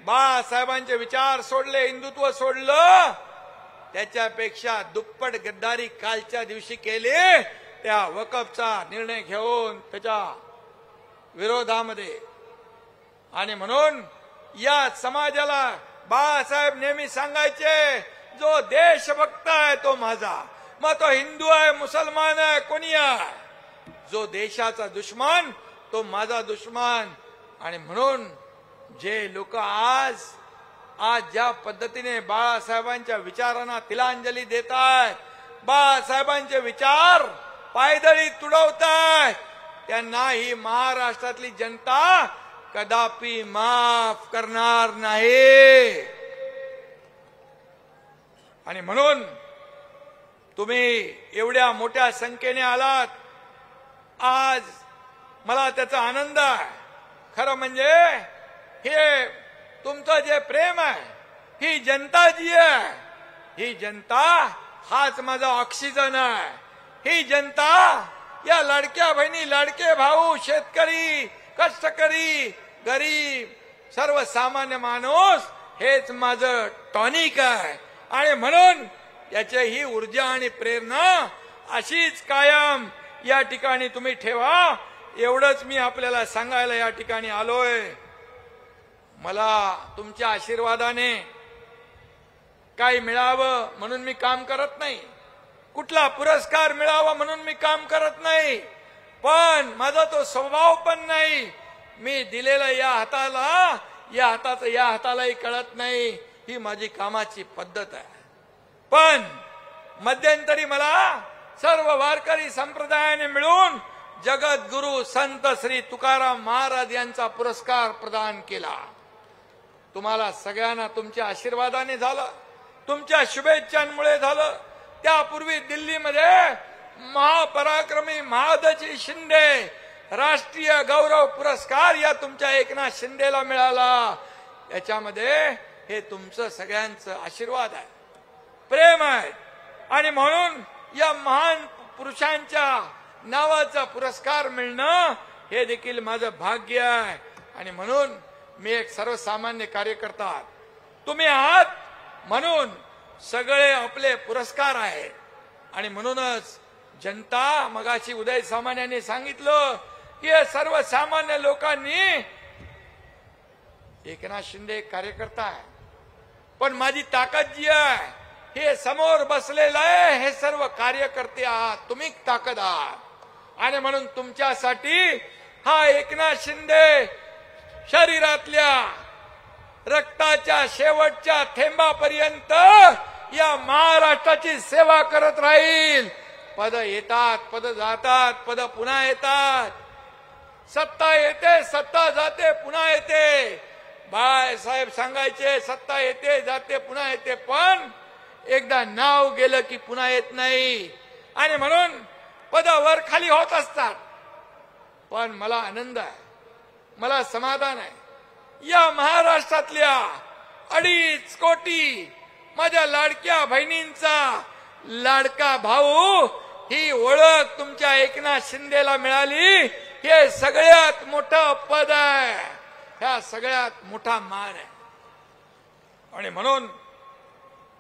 बाळासाहेबांचे विचार सोडले, हिंदुत्व सोडलं, त्याच्यापेक्षा दुप्पट गद्दारी कालच्या दिवशी केली त्या वकफचा निर्णय घेऊन त्याच्या विरोधामध्ये. आणि म्हणून या समाजाला बाळासाहेब नेहमी सांगायचे, जो देशभक्त आहे तो माझा, मग तो हिंदू आहे, मुसलमान आहे, कोणी आहे, जो देशाचा दुश्मन तो माझा दुश्मन. आणि म्हणून जे लोक आज ज्या पद्धतीने बाळासाहेबांच्या विचारांना तिलांजली देत आहेत, बाळासाहेबांचे विचार पायदळी तुडवतायत, त्यांना ही महाराष्ट्रातली जनता कदापि माफ करणार नाही. आणि म्हणून तुम्ही एवढ्या मोठ्या संख्येने आलात आज, मला त्याचा आनंद आहे. खरं म्हणजे हे तुमचं जे प्रेम आहे, ही जनता जी आहे, ही जनता हाच माझा ऑक्सिजन आहे. ही जनता, या लाडक्या बहिणी, लाडके भाऊ, शेतकरी, कष्टकरी, गरीब, सर्वसामान्य माणूस, हेच माझं टॉनिक आहे. आणि म्हणून याची ही ऊर्जा आणि प्रेरणा अशीच कायम या ठिकाणी तुम्ही ठेवा, एवढंच मी आपल्याला सांगायला या ठिकाणी आलोय. मला तुमच्या आशीर्वादाने काही मिळावं म्हणून मी काम करत नाही, कुठला पुरस्कार मिळावा म्हणून मी काम करत नाही, पण माझा तो स्वभाव पण नाही. मी दिलेला या हाताला, या हाताचं या हातालाही कळत नाही, ही माझी कामाची पद्धत आहे. पण मध्यंतरी मला सर्व वारकरी संप्रदायाने मिळून जगद्गुरु संत श्री तुकाराम महाराज यांचा पुरस्कार प्रदान केला. तुम्हाला सगळ्यांना तुमच्या आशीर्वादाने झालं, तुमच्या शुभेच्छांमुळे झालं. त्यापूर्वी दिल्लीमध्ये महापराक्रमी महादजी शिंदे राष्ट्रीय गौरव पुरस्कार या तुमच्या एकनाथ शिंदेला मिळाला. याच्यामध्ये हे तुमचं सगळ्यांचं आशीर्वाद आहे, प्रेम आहे. आणि म्हणून या महान पुरुषांच्या नावाचा पुरस्कार मिळणं हे देखील माझं भाग्य आहे. आणि म्हणून मी एक सर्वसामान्य कार्यकर्ता, तुम्ही आहात म्हणून सगळे आपले पुरस्कार आहेत. आणि म्हणूनच जनता, मगाशी उदय सामंत यांनी सांगितलं की हे सर्वसामान्य लोकांनी, एकनाथ शिंदे एक कार्यकर्ता आहे, पण माझी ताकद जी आहे हे समोर बसलेलं आहे, हे सर्व कार्यकर्ते आहात, तुम्ही ताकद आहात. आणि म्हणून तुमच्यासाठी हा एकनाथ शिंदे शरीरातल्या रक्ताच्या शेवटच्या थेंबापर्यंत या महाराष्ट्राची सेवा करत राहील. पद येतात, पद जातात, पद पुन्हा येतात, सत्ता येते, सत्ता जाते, पुन्हा येते. बाळासाहेब सांगायचे सत्ता येते, जाते, पुन्हा येते, पण एकदा नाव गेलं की पुन्हा येत नाही. आणि म्हणून पद वर खाली होत असतात, पण मला आनंद आहे, मला समाधान आहे. या महाराष्ट्रातल्या 2.5 कोटी माझ्या लाडक्या बहिणींचा लाडका भाऊ, ही ओळख तुमच्या एकनाथ शिंदेला मिळाली, हे सगळ्यात मोठं पद आहे, ह्या सगळ्यात मोठा मान आहे. आणि म्हणून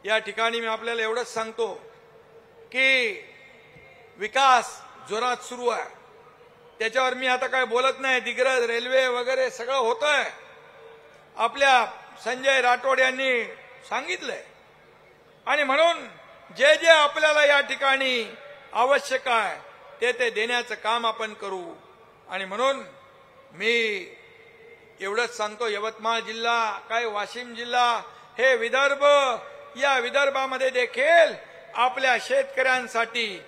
या ठिकाणी मी आपल्याला एवढंच सांगतो की विकास जोरात सुरू आहे. त्याच्यावर मी आता काय बोलत नाही. दिग्रज रेल्वे वगैरे सगळं होतंय, आपल्या संजय राठोड यांनी सांगितलंय. आणि म्हणून जे जे आपल्याला या ठिकाणी आवश्यक आहे ते देण्याचं काम आपण करू. आणि म्हणून मी एवढंच सांगतो, यवतमाळ जिल्हा काय वाशिम जिल्हा हे विदर्भ, या विदर्भामध्ये देखील आपल्या शेतकऱ्यांसाठी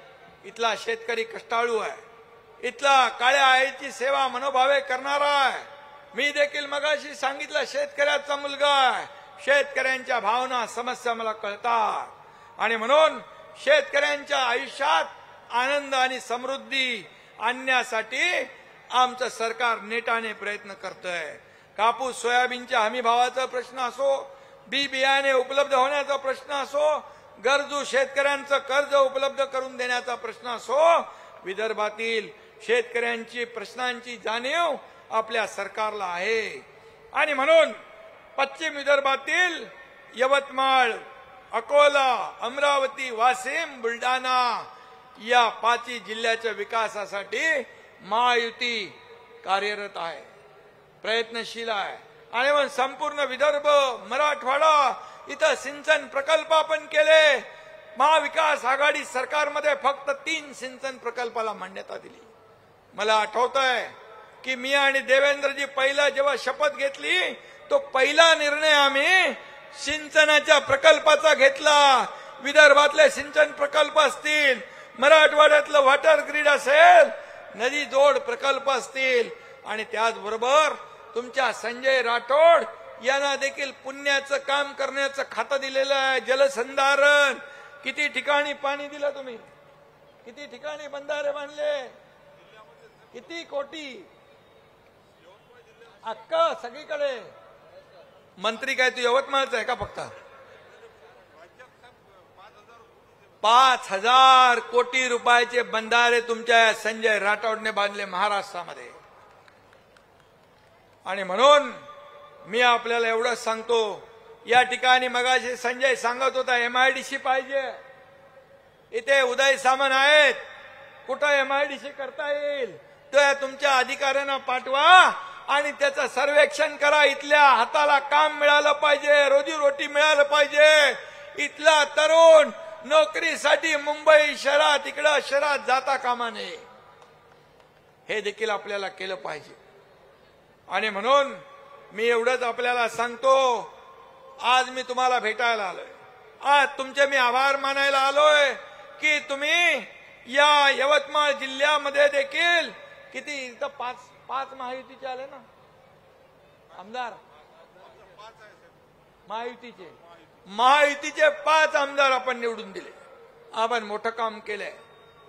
इथला शेतकरी कष्टाळू आहे, इथला काळ्या आईची सेवा मनोभावे करणारा आहे. मी देखील मगाशी सांगितलं शेतकऱ्याचा मुलगा आहे, शेतकऱ्यांच्या भावना समस्या मला कळतात. आणि म्हणून शेतकऱ्यांच्या आयुष्यात आनंद आणि समृद्धी आणण्यासाठी आमचं सरकार नेटाने प्रयत्न करतंय. कापूस सोयाबीनच्या हमी भावाचा प्रश्न असो, बी बियाणे उपलब्ध होण्याचा प्रश्न असो, गरजू शेतकऱ्यांचं कर्ज उपलब्ध करून देण्याचा प्रश्न असो, विदर्भातील शेतकऱ्यांची प्रश्नांची जाणीव आपल्या सरकारला आहे. आणि म्हणून पश्चिम विदर्भातील यवतमाळ, अकोला, अमरावती, वाशिम, बुलढाणा या 5 जिल्ह्याच्या विकासासाठी महायुती कार्यरत आहे, प्रयत्नशील आहे. आणि मग संपूर्ण विदर्भ, मराठवाडा इथं सिंचन प्रकल्प आपण केले. महाविकास आघाडी सरकारमध्ये फक्त 3 सिंचन प्रकल्पाला मान्यता दिली. मला आठवतंय की मी आणि देवेंद्रजी पहिला जेव्हा शपथ घेतली तो पहिला निर्णय आम्ही सिंचनाच्या प्रकल्पाचा घेतला. विदर्भातले सिंचन प्रकल्प असतील, मराठवाड्यातलं वॉटर ग्रीड असेल, नदी जोड प्रकल्प असतील, आणि त्याचबरोबर तुमच्या संजय राठोड यांना देखील पुण्याचं काम करण्याचं खातं दिलेलं आहे. जलसंधारण, किती ठिकाणी पाणी दिलं तुम्ही, किती ठिकाणी बंधारे बांधले, किती कोटी, अक्का सगळीकडे. मंत्री काय तू यवतमाळचा आहे का फक्त? 5,000 कोटी रुपयाचे बंधारे तुमच्या संजय राठोडने बांधले महाराष्ट्रामध्ये. आणि म्हणून मी आपल्याला एवढंच सांगतो, या ठिकाणी मगाशी संजय सांगत होता MIDC पाहिजे, इथे उदय सामंत आहेत, कुठं MIDC करता येईल तर तुमच्या अधिकाऱ्यांना पाठवा आणि त्याचं सर्वेक्षण करा. इथल्या हाताला काम मिळालं पाहिजे, रोजीरोटी मिळालं पाहिजे. इथला तरुण नोकरीसाठी मुंबई शहरात, इकडं शहरात जाता कामा नये, हे देखील आपल्याला केलं पाहिजे. आणि म्हणून मी एवढंच आपल्याला सांगतो, आज मी तुम्हाला भेटायला आलोय, आज तुमचे मी आभार मानायला आलोय की तुम्ही या यवतमाळ जिल्ह्यामध्ये देखील किती इथं पाच महायुतीचे आले ना आमदार, महायुतीचे 5 आमदार आपण निवडून दिले. आपण मोठं काम केलंय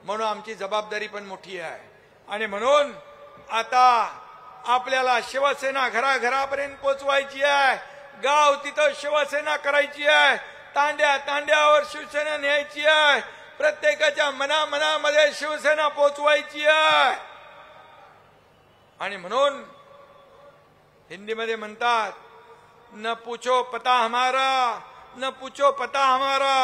म्हणून आमची जबाबदारी पण मोठी आहे. आणि म्हणून आता आपल्याला शिवसेना घराघरापर्यंत पोचवायची आहे. गाव तिथं शिवसेना करायची आहे. तांड्या तांड्यावर शिवसेना न्यायची आहे. प्रत्येकाच्या मनामध्ये शिवसेना पोचवायची आहे. आणि म्हणून हिंदीमध्ये म्हणतात, न पूछो पता हमारा, न पूछो पता हमारा,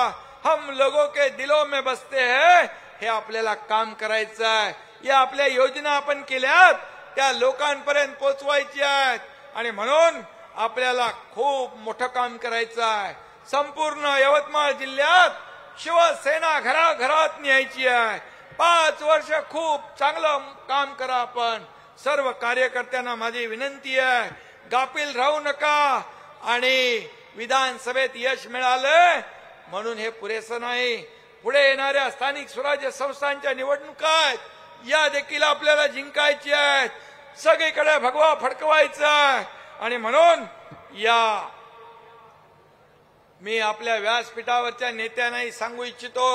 हम लोगों के दिलों में बसते हैं. हे आपल्याला काम करायचं आहे. या आपल्या योजना आपण केल्यात त्या लोकांपर्यंत पोचवायची आहेत. आणि म्हणून आपल्याला खूप मोठं काम करायचं आहे. संपूर्ण यवतमाळ जिल्ह्यात शिवसेना घराघरात न्यायची आहे. 5 वर्ष खूप चांगलं काम करा. आपण सर्व कार्यकर्त्यांना माझी विनंती आहे, गाफील राहू नका. आणि विधानसभेत यश मिळालं म्हणून हे पुरेसं नाही. पुढे येणाऱ्या स्थानिक स्वराज्य संस्थांच्या निवडणुका आहेत, या देखील आपल्याला जिंकायची आहेत. सगळीकडे भगवा फडकवायचा आहे. आणि म्हणून या मी आपल्या व्यासपीठावरच्या नेत्यांनाही सांगू इच्छितो,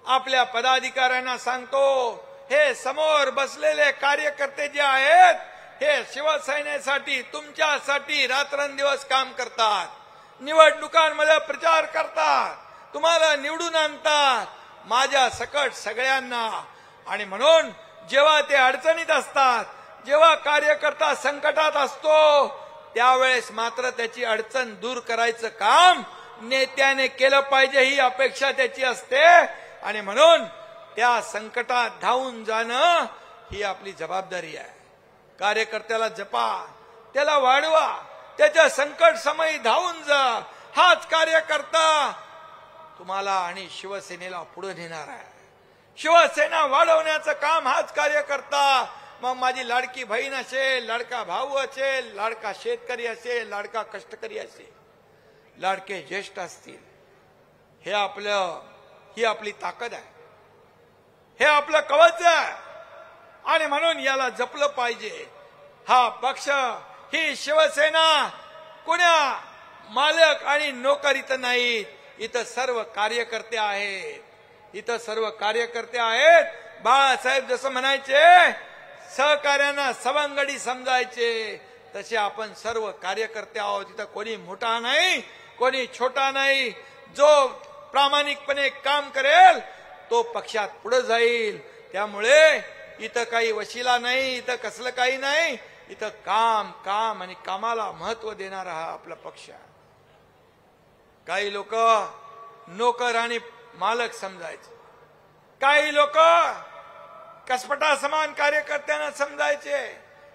आपल्या पदाधिकाऱ्यांना सांगतो, हे समोर बसलेले कार्यकर्ते जे आहेत हे शिवसेनेसाठी तुमच्यासाठी रात्रंदिवस काम करतात. निवडणुकांमध्ये प्रचार करतात, तुम्हाला निवडून आणतात माझ्या सकट सगळ्यांना. आणि म्हणून जेव्हा ते अडचणीत असतात, जेव्हा कार्यकर्ता संकटात असतो, त्यावेळेस मात्र त्याची अडचण दूर करायचं काम नेत्याने केलं पाहिजे, ही अपेक्षा त्याची असते. आणि म्हणून त्या संकटात धावून जाणं ही आपली जबाबदारी आहे. कार्यकर्त्याला जपा, त्याला वाढवा, त्याच्या संकट समयी धावून जा. हाच कार्यकर्ता तुम्हाला आणि शिवसेनेला पुढे नेणार आहे. शिवसेना वाढवण्याचं काम हाच कार्यकर्ता. मग माझी लाडकी बहीण असेल, लाडका भाऊ असेल, लाडका शेतकरी असेल, लाडका कष्टकरी असेल, लाडके ज्येष्ठ असतील, ही आपली ताकद आहे, हे आपलं कवच आहे. आणि म्हणून याला जपलं पाहिजे. हा पक्ष, ही शिवसेना कुण्या मालक आणि नोकर इथं नाहीत. इथं सर्व कार्यकर्ते आहेत. इथं सर्व कार्यकर्ते आहेत. बाळासाहेब जसं म्हणायचे, सहकार्यांना सवंगडी समजायचे, तसे आपण सर्व कार्यकर्ते आहोत. इथं कोणी मोठा नाही, कोणी छोटा नाही. जो प्रामाणिकपणे काम करेल तो पक्षात पुढे जाईल. त्यामुळे इथं काही वशिला नाही, इथं कसलं काही नाही. इथं काम आणि कामाला महत्व देणारा हा आपला पक्ष आहे. काही लोक नोकर आणि मालक समजायचे, काही लोक कसपटा समान कार्यकर्त्यांना समजायचे.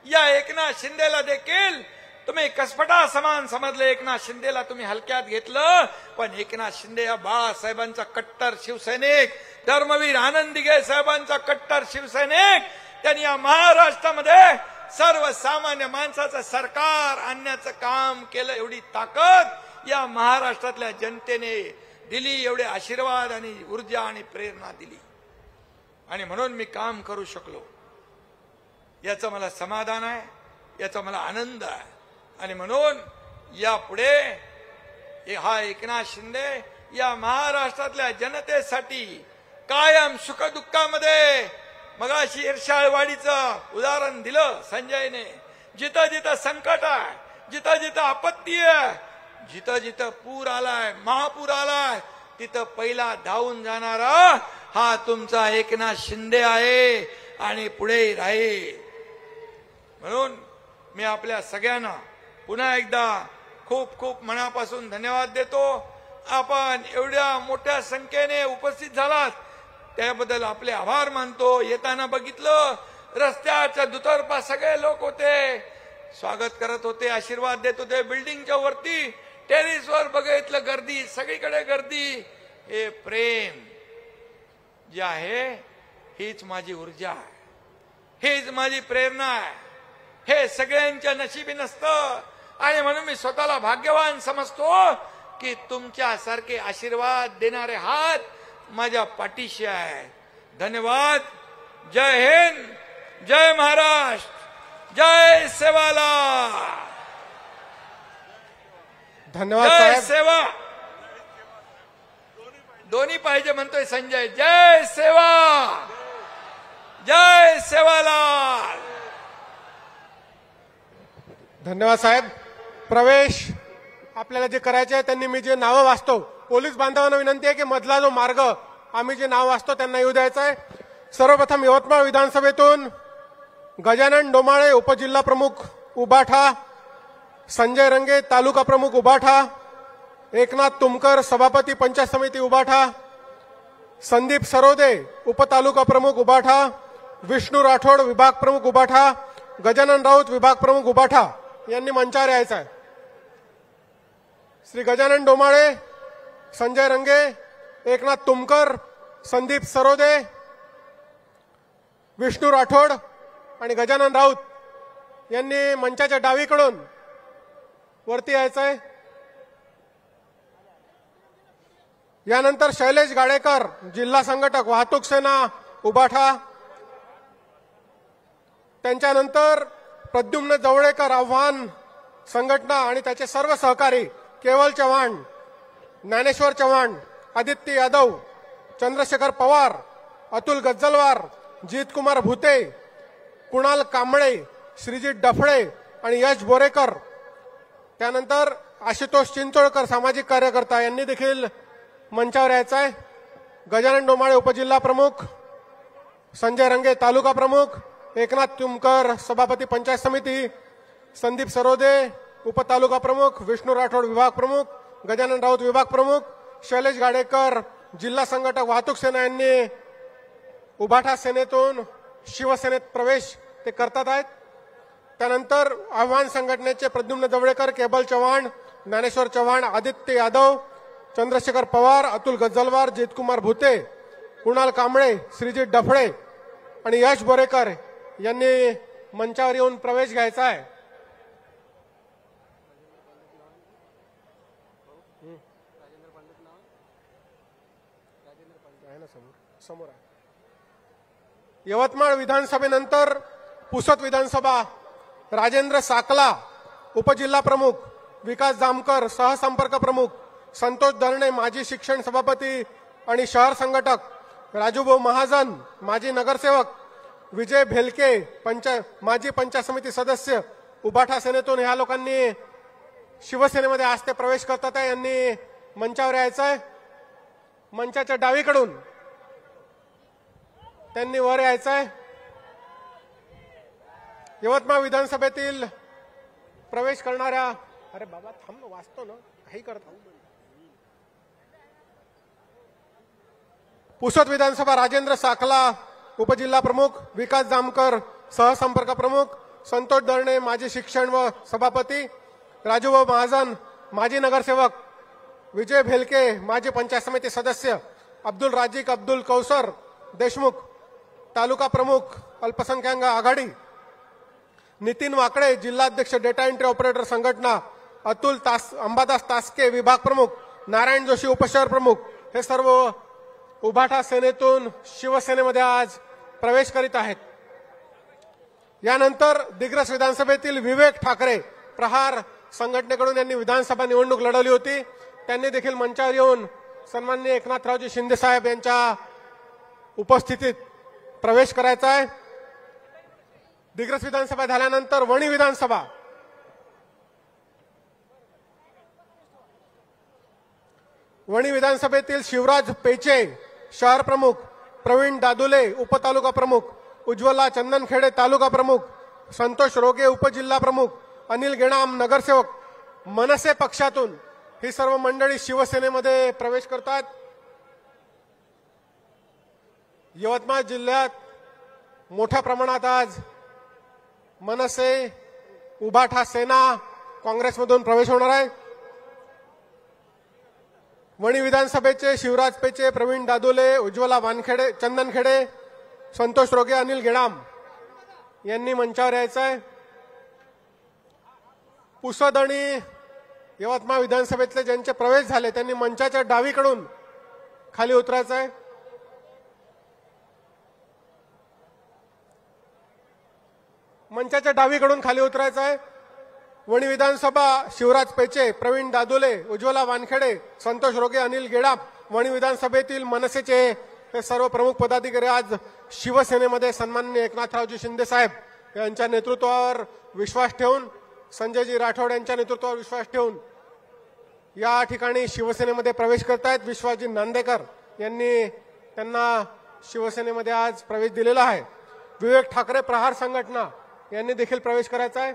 या एकनाथ शिंदेला देखील तुम्ही कसपटा समान समजले. एकनाथ शिंदेला तुम्ही हलक्यात घेतलं. पण एकनाथ शिंदे या बाळासाहेबांचा कट्टर शिवसैनिक, धर्मवीर आनंद दिघे साहेबांचा कट्टर शिवसैनिक. त्यांनी या महाराष्ट्रामध्ये सर्वसामान्य माणसाचं सरकार आणण्याचं काम केलं. एवढी ताकद या महाराष्ट्रातल्या जनतेने दिली, एवढे आशीर्वाद आणि ऊर्जा आणि प्रेरणा दिली. आणि म्हणून मी काम करू शकलो, याचं मला समाधान आहे, याचा मला आनंद आहे. आणि म्हणून यापुढे हा एकनाथ शिंदे या महाराष्ट्रातल्या जनतेसाठी कायम सुखदुःखामध्ये, मगाशी इर्षाळवाडीचं उदाहरण दिलं संजयने, जिथं जिथं संकट आहे, जिथं जिथं आपत्ती आहे, जिथं जिथं पूर आलाय, महापूर आलाय, तिथं पहिला धावून जाणारा हा तुमचा एकनाथ शिंदे आहे आणि पुढे राहील. म्हणून मी आपल्या सगळ्यांना पुन्हा एकदा खूप खूप मनापासून धन्यवाद देतो. आपण एवढ्या मोठ्या संख्येने उपस्थित झालात त्याबद्दल आपले आभार मानतो. येताना बघितलं रस्त्याच्या दुतर्फा सगळे लोक होते, स्वागत करत होते, आशीर्वाद देत होते. बिल्डिंगच्या वरती टेरिसवर बघितलं गर्दी, सगळीकडे गर्दी. हे प्रेम जे आहे हीच माझी ऊर्जा आहे, हीच माझी प्रेरणा आहे. हे सगळ्यांच्या नशिबी नसतं. आणि म्हणून मी स्वतःला भाग्यवान समजतो की तुमच्यासारखे आशीर्वाद देणारे हात माझ्या पाठीशी आहे. धन्यवाद. जय हिंद, जय महाराष्ट्र, जय सेवालाल. धन्यवाद जय साहेब. सेवा. दोन्ही पाहिजे म्हणतोय संजय. जय सेवा, जय सेवालाल. धन्यवाद साहेब. प्रवेश आपल्याला जे करायचे आहे त्यांनी मी जे नावं वाचतो, पोलीस बांधवांना विनंती आहे की मधला जो मार्ग आम्ही जे नाव वाचतो त्यांना येऊ द्यायचा आहे. सर्वप्रथम यवतमाळ विधानसभेतून गजानन डोमाळे उपजिल्हा प्रमुख उबाठा, संजय रंगे तालुका प्रमुख उबाठा, एकनाथ तुमकर सभापती पंचायत समिती उबाठा, संदीप सरोदे उपतालुका प्रमुख उबाठा, विष्णू राठोड विभाग प्रमुख उबाठा, गजानन राऊत विभाग प्रमुख उबाठा यांनी मंचावर यायचं आहे. श्री गजानन डोमाळे, संजय रंगे, एकनाथ तुमकर, संदीप सरोदे, विष्णू राठोड आणि गजानन राऊत यांनी मंचाच्या डावीकडून वरती यायचं आहे. यानंतर शैलेश गाडेकर जिल्हा संघटक वाहतूक सेना उबाठा, त्यांच्यानंतर प्रद्युम्न जवळेकर आव्हान संघटना आणि त्याचे सर्व सहकारी केवल चव्हाण, ज्ञानेश्वर चव्हाण, आदित्य यादव, चंद्रशेखर पवार, अतुल गज्जलवार, जितकुमार भुते, कुणाल कांबळे, श्रीजीत डफळे आणि यश बोरेकर. त्यानंतर आशुतोष चिंचोळकर सामाजिक कार्यकर्ता यांनी देखील मंचावर यायचं आहे. गजानन डोमाळे उपजिल्हा प्रमुख, संजय रंगे तालुका प्रमुख, एकनाथ तुमकर सभापती पंचायत समिती, संदीप सरोदे उपतालुका प्रमुख, विष्णू राठोड विभाग प्रमुख, गजानन राऊत विभाग प्रमुख, शैलेश गाडेकर जिल्हा संघटक वाहतूक सेना यांनी उबाठा सेनेतून शिवसेनेत प्रवेश ते करतात आहेत. त्यानंतर आव्हान संघटनेचे प्रद्युम्न जवळेकर, केबल चव्हाण, ज्ञानेश्वर चव्हाण, आदित्य यादव, चंद्रशेखर पवार, अतुल गज्जलवार, जितकुमार भुते, कुणाल कांबळे, श्रीजीत डफळे आणि यश बोरेकर यांनी मंचावर येऊन प्रवेश घ्यायचा आहे. समोर आहे. यवतमाळ विधानसभेनंतर पुसद विधानसभा राजेंद्र साकला उपजिल्हा प्रमुख, विकास जामकर सहसंपर्क प्रमुख, संतोष दर्णे माजी शिक्षण सभापती आणि शहर संघटक, राजूभाऊ महाजन माजी नगरसेवक, विजय भेलके माजी पंचायत समिती सदस्य उबाठा सेनेतून ह्या लोकांनी शिवसेनेमध्ये आज ते प्रवेश करतात आहे. यांनी मंचावर यायचं आहे. मंचाच्या डावीकडून त्यांनी वर यायचं आहे. यवतमाळ विधानसभेतील प्रवेश करणाऱ्या, अरे बाबा थांब ना, वाचतो ना, काही करतो. पुसद विधानसभा राजेंद्र साकला उपजिल्हा प्रमुख, विकास जामकर सहसंपर्क प्रमुख, संतोष दर्णे माजी शिक्षण व सभापती, राजूभाऊ महाजन माजी नगरसेवक, विजय भेलके माजी पंचायत समिती सदस्य, अब्दुल राजीक अब्दुल कौसर देशमुख तालुका प्रमुख अल्पसंख्याक आघाडी, नितीन वाकडे जिल्हाध्यक्ष डेटा एंट्री ऑपरेटर संघटना, अतुल अंबादास तासके विभाग प्रमुख, नारायण जोशी उपशहर प्रमुख हे सर्व उबाठा सेनेतून शिवसेनेमध्ये आज प्रवेश करीत आहेत. यानंतर दिग्रस विधानसभेतील विवेक ठाकरे प्रहार संघटनेकडून यांनी विधानसभा निवडणूक लढवली होती. त्यांनी देखील मंचावर येऊन सन्माननीय एकनाथरावजी शिंदे साहेब यांच्या उपस्थितीत प्रवेश करायचा आहे. दिग्रस विधानसभा झाल्यानंतर वणी विधानसभा, वणी विधानसभेतील शिवराज पेचे शहर प्रमुख, प्रवीण दादुले उपतालुका प्रमुख, उज्ज्वला चंदनखेडे तालुका प्रमुख, संतोष रोगे उपजिल्हा प्रमुख, अनिल गेणाम नगरसेवक मनसे पक्षातून ही सर्व मंडळी शिवसेनेमध्ये प्रवेश करतात. यवतमाळ जिल्ह्यात मोठ्या प्रमाणात आज मनसे, उबाठा सेना, काँग्रेसमधून प्रवेश होणार आहे. वणी विधानसभेचे शिवराज पेचे, प्रवीण दादुले, उज्ज्वला वानखेडे चंदनखेडे, संतोष रोगे, अनिल गेणाम यांनी मंचावर यायचं आहे. पुसद आणि यवतमाळ विधानसभेतले ज्यांचे प्रवेश झाले त्यांनी मंचाच्या डावीकडून खाली उतरायचं आहे. मंचाच्या डावीकडून खाली उतरायचं आहे. वणी विधानसभा शिवराज पेचे, प्रवीण दादोले, उज्ज्वला वानखेडे, संतोष रोगे, अनिल गेडाम. वणी विधानसभेतील मनसेचे हे सर्व प्रमुख पदाधिकारी आज शिवसेनेमध्ये सन्माननीय एकनाथरावजी शिंदे साहेब यांच्या नेतृत्वावर विश्वास ठेवून, संजयजी राठोड यांच्या नेतृत्वावर विश्वास ठेवून या ठिकाणी शिवसेनेमध्ये प्रवेश करतायत. विश्वासजी नांदेकर यांनी त्यांना शिवसेनेमध्ये आज प्रवेश दिलेला आहे. विवेक ठाकरे प्रहार संघटना यांनी देखील प्रवेश करायचा आहे.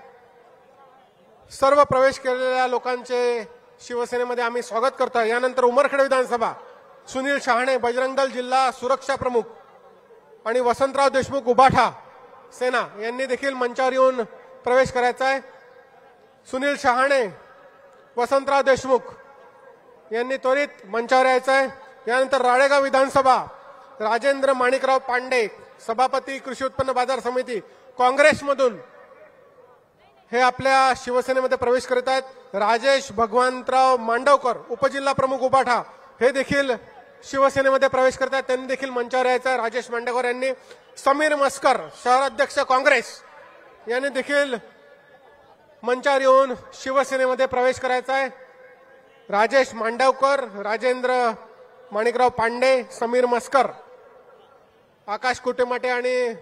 सर्व प्रवेश केलेल्या लोकांचे शिवसेनेमध्ये आम्ही स्वागत करतोय. यानंतर उमरखेड विधानसभा सुनील शहाणे, बजरंग दल जिल्हा सुरक्षा प्रमुख आणि वसंतराव देशमुख उबाठा सेना यांनी देखील मंचावर येऊन प्रवेश करायचा आहे. सुनील शहाणे, वसंतराव देशमुख यांनी त्वरित मंचावर यायचं आहे. यानंतर राळेगाव विधानसभा राजेंद्र माणिकराव पांडे, सभापती कृषी उत्पन्न बाजार समिती काँग्रेसमधून हे आपल्या शिवसेनेमध्ये प्रवेश करीत आहेत. राजेश भगवंतराव मांडवकर, उपजिल्हा प्रमुख उबाठा, हे देखील शिवसेनेमध्ये प्रवेश करत आहेत. त्यांनी देखील मंचावर यायचं आहे. राजेश मांडवकर यांनी. समीर मस्कर, शहराध्यक्ष काँग्रेस, यांनी देखील मंचावर येऊन शिवसेनेमध्ये प्रवेश करायचा आहे. राजेश मांडवकर, राजेंद्र माणिकराव पांडे, समीर मस्कर, आकाश कुटेमाटे आणि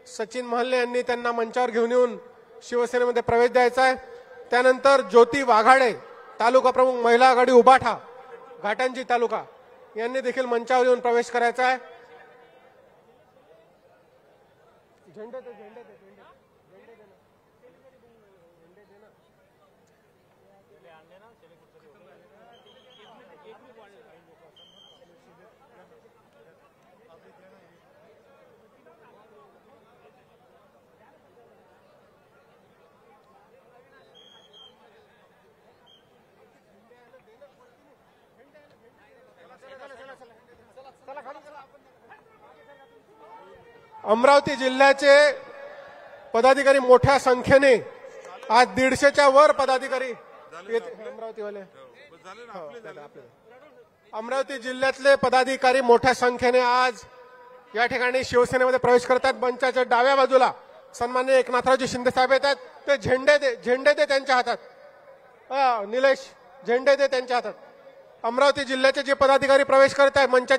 सचिन महल्ले यांनी त्यांना मंचावर घेऊन येऊन शिवसेनेमध्ये प्रवेश द्यायचा आहे. त्यानंतर ज्योती वाघाडे, तालुका प्रमुख महिला आघाडी उबाठा घाटंजी तालुका, यांनी देखील मंचावर येऊन प्रवेश करायचा आहे. अमरावती जिल्ह्याचे पदाधिकारी मोठ्या संख्येने आज 150च्या वर पदाधिकारी अमरावतीवाले अमरावती जिल्ह्यातले पदाधिकारी मोठ्या संख्येने आज या ठिकाणी शिवसेनेमध्ये प्रवेश करतात. मंचाच्या डाव्या बाजूला सन्माननीय एकनाथरावजी शिंदे साहेब येतात. ते झेंडे दे त्यांच्या हातात. निलेश, झेंडे दे त्यांच्या हातात. अमरावती जिल्ह्याचे जे पदाधिकारी प्रवेश करत आहेत मंचाच्या